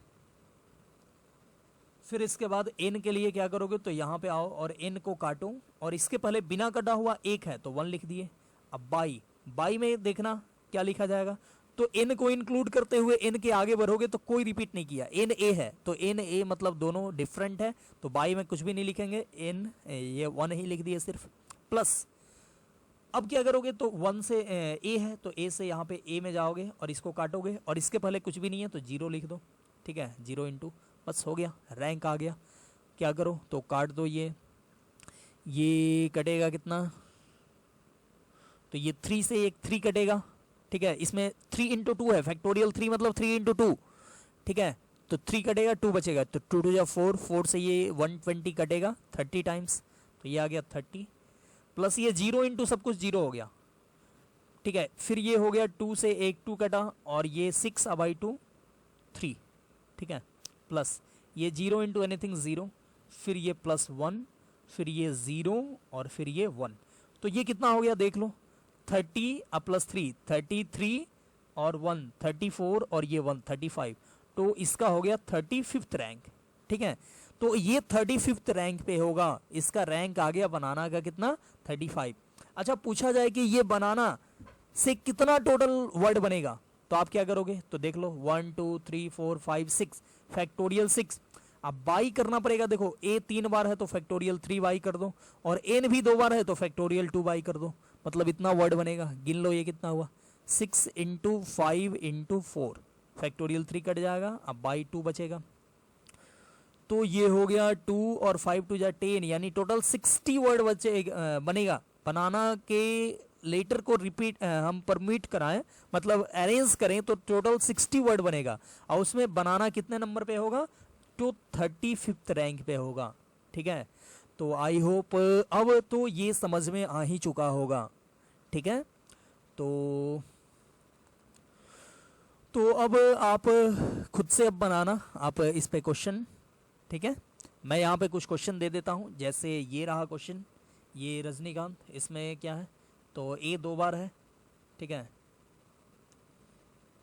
A: फिर इसके बाद एन के लिए क्या करोगे, तो यहां पे आओ और एन को काटो, और इसके पहले बिना कटा हुआ 1 है तो 1 लिख दिए। अब बाई में देखना क्या लिखा जाएगा, तो एन को इंक्लूड करते हुए एन के आगे बढ़ोगे तो कोई रिपीट नहीं किया, एन ए है तो एन ए मतलब दोनों डिफरेंट है, तो बाई में कुछ भी नहीं लिखेंगे, एन ये 1 ही लिख दिए सिर्फ। प्लस अब क्या करोगे, तो 1 से ए है तो ए से यहाँ पे ए में जाओगे और इसको काटोगे, और इसके पहले कुछ भी नहीं है तो 0 लिख दो, ठीक है, 0 इंटू, बस हो गया, रैंक आ गया। क्या करो, तो काट दो, ये कटेगा कितना, तो ये 3 से एक 3 कटेगा, ठीक है, इसमें 3 इंटू 2 है, फैक्टोरियल 3 मतलब 3 इंटू 2, ठीक है, तो 3 कटेगा 2 बचेगा, तो 2 2 4, 4 से ये 120 कटेगा 30 टाइम्स, तो ये आ गया 30, प्लस ये 0 इंटू सब कुछ 0 हो गया, ठीक है। फिर ये हो गया 2 से एक 2 कटा, और ये 6 बाई 2 3, ठीक है, प्लस ये 0 इंटू एनीथिंग 0, फिर ये प्लस 1, फिर ये 0 और फिर ये 1, तो ये कितना हो गया देख लो, 30 प्लस 3 33 और 1 34 और ये 1 35, तो इसका हो गया 35th रैंक, ठीक है। तो ये 35th रैंक पे होगा, इसका रैंक आ गया बनाना का कितना, 35। अच्छा पूछा जाए कि ये बनाना से कितना टोटल वर्ड बनेगा, तो आप क्या करोगे, तो देख लो 1 2 3 4 5 6, फैक्टोरियल 6। अब बाई करना पड़ेगा, देखो ए 3 बार है तो फैक्टोरियल 3 बाई कर दो, और एन भी 2 बार है तो फैक्टोरियल 2 बाई कर दो, मतलब इतना वर्ड बनेगा। गिन लो ये कितना हुआ, 6 इंटू 5 इंटू 4, फैक्टोरियल 3 कट जाएगा, अब बाई 2 बचेगा, तो ये हो गया 2 और 5 2 जा 10, यानी टोटल 60 वर्ड बनेगा। बनाना के लेटर को रिपीट हम परमिट कराएं, मतलब अरेंज करें तो टोटल 60 वर्ड बनेगा, और उसमें बनाना कितने नंबर पे होगा, तो 35th रैंक पे होगा, ठीक है। तो आई होप अब तो ये समझ में आ ही चुका होगा, ठीक है। तो अब आप खुद से अब बनाना आप इस पे क्वेश्चन, ठीक है। मैं यहाँ पे कुछ क्वेश्चन दे देता हूँ, जैसे ये रहा क्वेश्चन, ये रजनीकांत, इसमें क्या है, तो ए 2 बार है, ठीक है,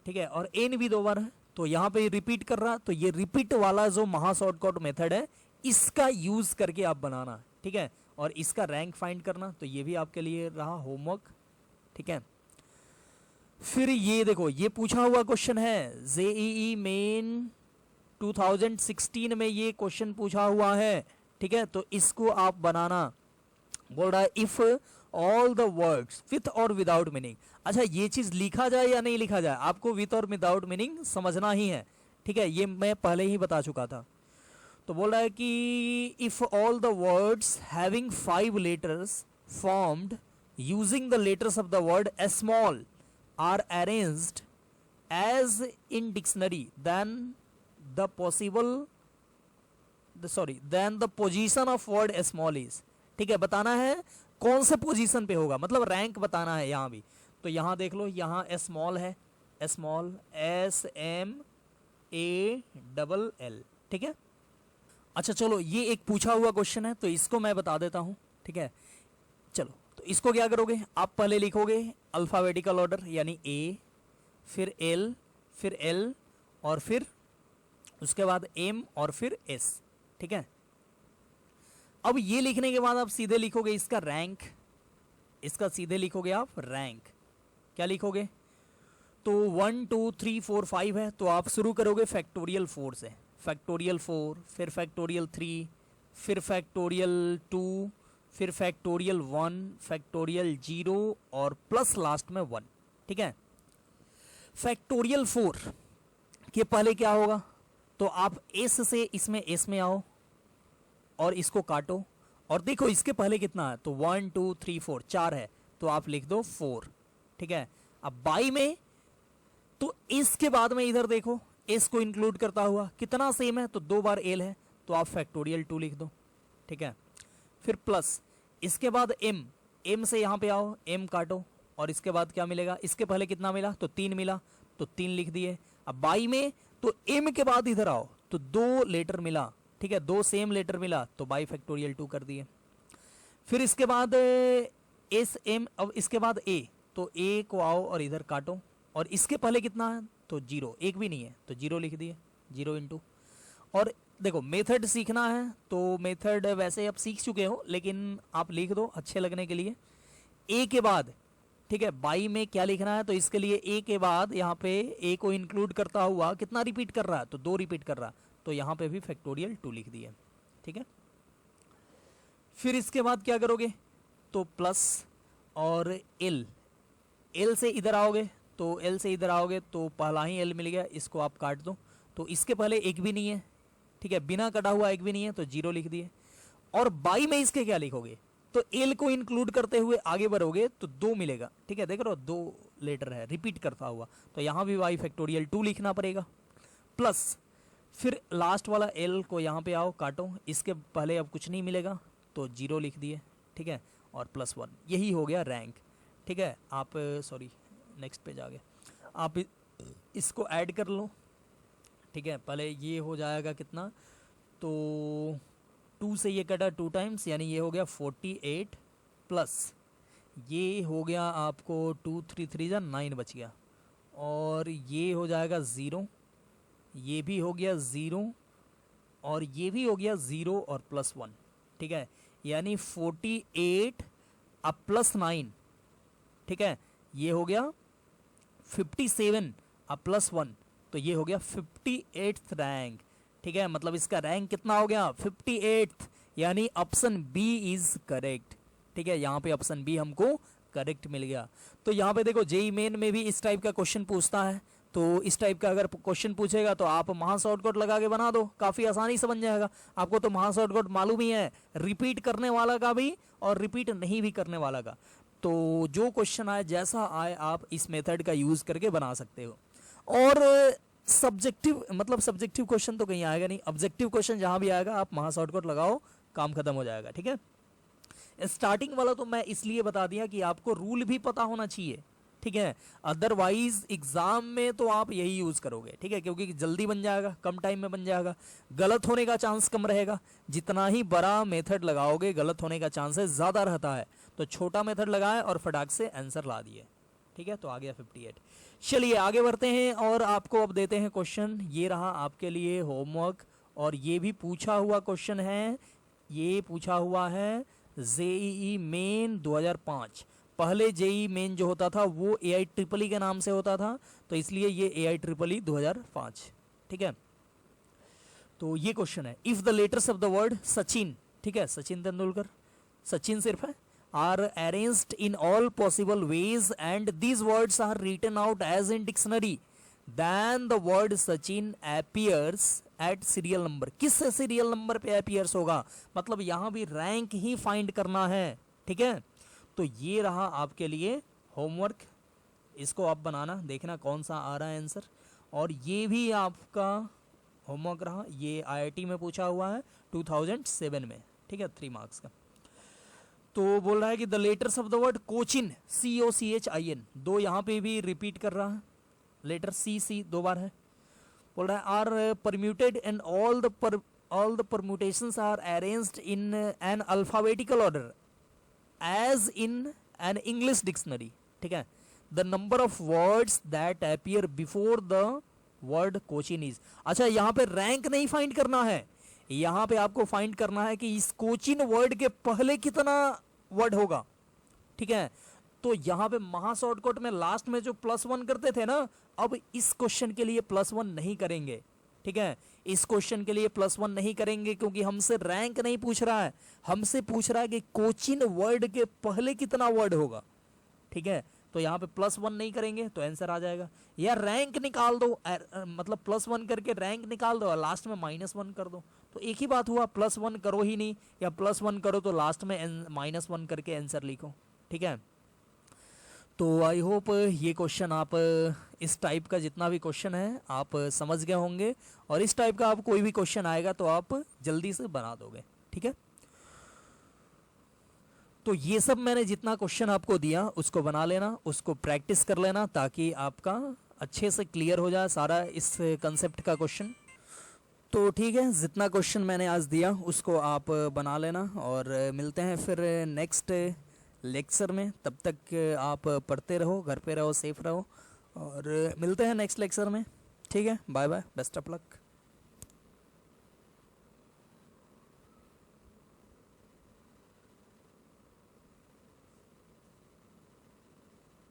A: ठीक है, और एन भी 2 बार है, तो यहाँ पे रिपीट कर रहा, तो ये रिपीट वाला जो महा शॉर्टकट मेथड है इसका यूज करके आप बनाना, ठीक है। और इसका रैंक फाइंड करना, तो ये भी आपके लिए रहा होमवर्क, ठीक है। फिर ये देखो, ये पूछा हुआ क्वेश्चन है, जेईई मेन 2016 में ये क्वेश्चन पूछा हुआ है, ठीक है। तो इसको आप बनाना, बोल रहा है if all the words with और विदाउट मीनिंग। अच्छा, ये चीज लिखा जाए या नहीं लिखा जाए, आपको विथ और विदाउट मीनिंग समझना ही है, ठीक है। ये मैं पहले ही बता चुका था। तो बोल रहा है कि if all the words having 5 letters formed using the letters of the word small are arranged as in dictionary then the position of word small is, ठीक है। बताना है कौन से पोजीशन पे होगा, मतलब रैंक बताना है यहाँ भी। तो यहाँ देख लो, यहाँ स्मॉल है, स्मॉल SMALL, ठीक है। अच्छा चलो, ये एक पूछा हुआ क्वेश्चन है, तो इसको मैं बता देता हूँ, ठीक है। चलो, तो इसको क्या करोगे, आप पहले लिखोगे अल्फाबेटिकल ऑर्डर, यानी A, फिर L, फिर L, और फिर उसके बाद M, और फिर S, ठीक है। अब ये लिखने के बाद आप सीधे लिखोगे इसका रैंक, इसका सीधे लिखोगे आप रैंक। क्या लिखोगे, तो 1 2 3 4 5 है, तो आप शुरू करोगे फैक्टोरियल 4 से, फैक्टोरियल 4, फिर फैक्टोरियल 3, फिर फैक्टोरियल 2, फिर फैक्टोरियल 1, फैक्टोरियल 0, और प्लस लास्ट में 1, ठीक है। फैक्टोरियल 4 के पहले क्या होगा, तो आप S से इसमें S में आओ और इसको काटो, और देखो इसके पहले कितना है, तो 1 2 3 4 4 है, तो आप लिख दो 4, ठीक है। अब बाई में, तो इसके बाद में इधर देखो S को इंक्लूड करता हुआ कितना सेम है, तो 2 बार L है, तो आप फैक्टोरियल 2 लिख दो, ठीक है। फिर प्लस, इसके बाद M से यहाँ पे आओ, M काटो, और इसके बाद क्या मिलेगा, इसके पहले कितना मिला, तो 3 मिला, तो 3 लिख दिए। अब बाई में, तो M के बाद इधर आओ, तो 2 लेटर मिला, ठीक है, 2 सेम लेटर मिला, तो बाई फैक्टोरियल 2 कर दिए। फिर इसके बाद SM, अब इसके बाद A, तो A को आओ और इधर काटो, और इसके पहले कितना है, तो 0, एक भी नहीं है, तो 0 लिख दिए, 0 इंटू। और देखो मेथड सीखना है, तो मेथड वैसे आप सीख चुके हो, लेकिन आप लिख दो अच्छे लगने के लिए। A के बाद, ठीक है, बाई में क्या लिखना है, तो इसके लिए A के बाद यहाँ पे A को इंक्लूड करता हुआ कितना रिपीट कर रहा है, तो 2 रिपीट कर रहा है, तो यहाँ पे भी फैक्टोरियल 2 लिख दिए, ठीक है। फिर इसके बाद क्या करोगे, तो प्लस और L से इधर आओगे, तो L से इधर आओगे, तो पहला ही L मिल गया, इसको आप काट दो, तो इसके पहले एक भी नहीं है, ठीक है, बिना कटा हुआ एक भी नहीं है, तो 0 लिख दिए। और बाई में इसके क्या लिखोगे, तो L को इंक्लूड करते हुए आगे बढ़ोगे, तो 2 मिलेगा, ठीक है, देख रहे हो 2 लेटर है रिपीट करता हुआ, तो यहाँ भी बाई फैक्टोरियल 2 लिखना पड़ेगा। प्लस फिर लास्ट वाला L को यहाँ पे आओ, काटो, इसके पहले अब कुछ नहीं मिलेगा, तो 0 लिख दिए, ठीक है, और प्लस 1, यही हो गया रैंक, ठीक है। आप सॉरी नेक्स्ट पेज आ गए, आप इसको ऐड कर लो, ठीक है। पहले ये हो जाएगा कितना, तो 2 से ये कटा 2 टाइम्स, यानी ये हो गया 48, प्लस ये हो गया आपको 2 3 3 जा 9 बच गया, और ये हो जाएगा 0, ये भी हो गया 0, और ये भी हो गया 0 और प्लस 1, ठीक है, यानी 48 अब प्लस 9, ठीक है, ये हो गया 57 अब प्लस 1, तो ये हो गया 58th रैंक, ठीक है। मतलब इसका रैंक कितना हो गया, 58th, यानी ऑप्शन बी इज करेक्ट, ठीक है। यहाँ पे ऑप्शन बी हमको करेक्ट मिल गया। तो यहाँ पे देखो जेईई मेन में भी इस टाइप का क्वेश्चन पूछता है, तो इस टाइप का अगर क्वेश्चन पूछेगा तो आप महा शॉर्टकट लगा के बना दो, काफ़ी आसानी से बन जाएगा। आपको तो महा शॉर्टकट मालूम ही है, रिपीट करने वाला का भी और रिपीट नहीं भी करने वाला का। तो जो क्वेश्चन आए जैसा आए आप इस मेथड का यूज़ करके बना सकते हो। और सब्जेक्टिव मतलब सब्जेक्टिव क्वेश्चन तो कहीं आएगा नहीं, ऑब्जेक्टिव क्वेश्चन जहाँ भी आएगा आप महा शॉर्टकट लगाओ, काम खत्म हो जाएगा, ठीक है। स्टार्टिंग वाला तो मैं इसलिए बता दिया कि आपको रूल भी पता होना चाहिए, ठीक है। अदरवाइज एग्जाम में तो आप यही यूज करोगे, ठीक है, क्योंकि जल्दी बन जाएगा, कम टाइम में बन जाएगा, गलत होने का चांस कम रहेगा। जितना ही बड़ा मेथड लगाओगे गलत होने का चांसेस ज़्यादा रहता है, तो छोटा मेथड लगाए और फटाक से आंसर ला दिए, ठीक है। तो आ गया 58। चलिए आगे बढ़ते हैं और आपको अब देते हैं क्वेश्चन। ये रहा आपके लिए होमवर्क, और ये भी पूछा हुआ क्वेश्चन है, ये पूछा हुआ है जेईई मेन 2005। पहले जेईई मेन जो होता था वो AIEEE के नाम से होता था, तो इसलिए ये AIEEE 2005। ठीक है, तो ये क्वेश्चन है, if the letters of the word Sachin, ठीक है, सचिन तेंदुलकर, सचिन सिर्फ है, are arranged in all possible ways and these words are written out as in dictionary, then the word Sachin appears at serial number. किस सीरियल नंबर पे appears होगा, मतलब यहां भी रैंक ही फाइंड करना है। ठीक है, तो ये रहा आपके लिए होमवर्क, इसको आप बनाना, देखना कौन सा आ रहा है आंसर। और ये भी आपका होमवर्क रहा, ये IIT में पूछा हुआ है 2007 में। ठीक है, 3 मार्क्स का। तो बोल रहा है कि the letters of the word Cochin, COCHIN, 2 यहाँ पे भी रिपीट कर रहा है, लेटर C 2 बार है। बोल रहा है are permuted and all the permutations are arranged in an alphabetical order as in an English dictionary. ठीक है, the number of words that appear before the word Cochin is. अच्छा, यहाँ पे रैंक नहीं फाइंड करना है, यहाँ पे आपको फाइंड करना है कि इस कोचिन वर्ड के पहले कितना वर्ड होगा। ठीक है, तो यहाँ पे महा शॉर्टकट में लास्ट में जो +1 करते थे ना, अब इस क्वेश्चन के लिए +1 नहीं करेंगे। ठीक है, इस क्वेश्चन के लिए +1 नहीं करेंगे क्योंकि हमसे रैंक नहीं पूछ रहा है, हमसे पूछ रहा है कि कोचिन वर्ड के पहले कितना वर्ड होगा। ठीक है, तो यहाँ पे +1 नहीं करेंगे तो आंसर आ जाएगा, या रैंक निकाल दो, मतलब +1 करके रैंक निकाल दो और लास्ट में -1 कर दो, तो एक ही बात हुआ, +1 करो ही नहीं, या +1 करो तो लास्ट में -1 करके आंसर लिखो। ठीक है, तो आई होप ये क्वेश्चन आप, इस टाइप का जितना भी क्वेश्चन है आप समझ गए होंगे, और इस टाइप का आप कोई भी क्वेश्चन आएगा तो आप जल्दी से बना दोगे। ठीक है, तो ये सब मैंने जितना क्वेश्चन आपको दिया उसको बना लेना, उसको प्रैक्टिस कर लेना, ताकि आपका अच्छे से क्लियर हो जाए सारा इस कंसेप्ट का क्वेश्चन। तो ठीक है, जितना क्वेश्चन मैंने आज दिया उसको आप बना लेना, और मिलते हैं फिर नेक्स्ट लेक्चर में। तब तक आप पढ़ते रहो, घर पे रहो, सेफ रहो, और मिलते हैं नेक्स्ट लेक्चर में। ठीक है, bye bye, best of luck.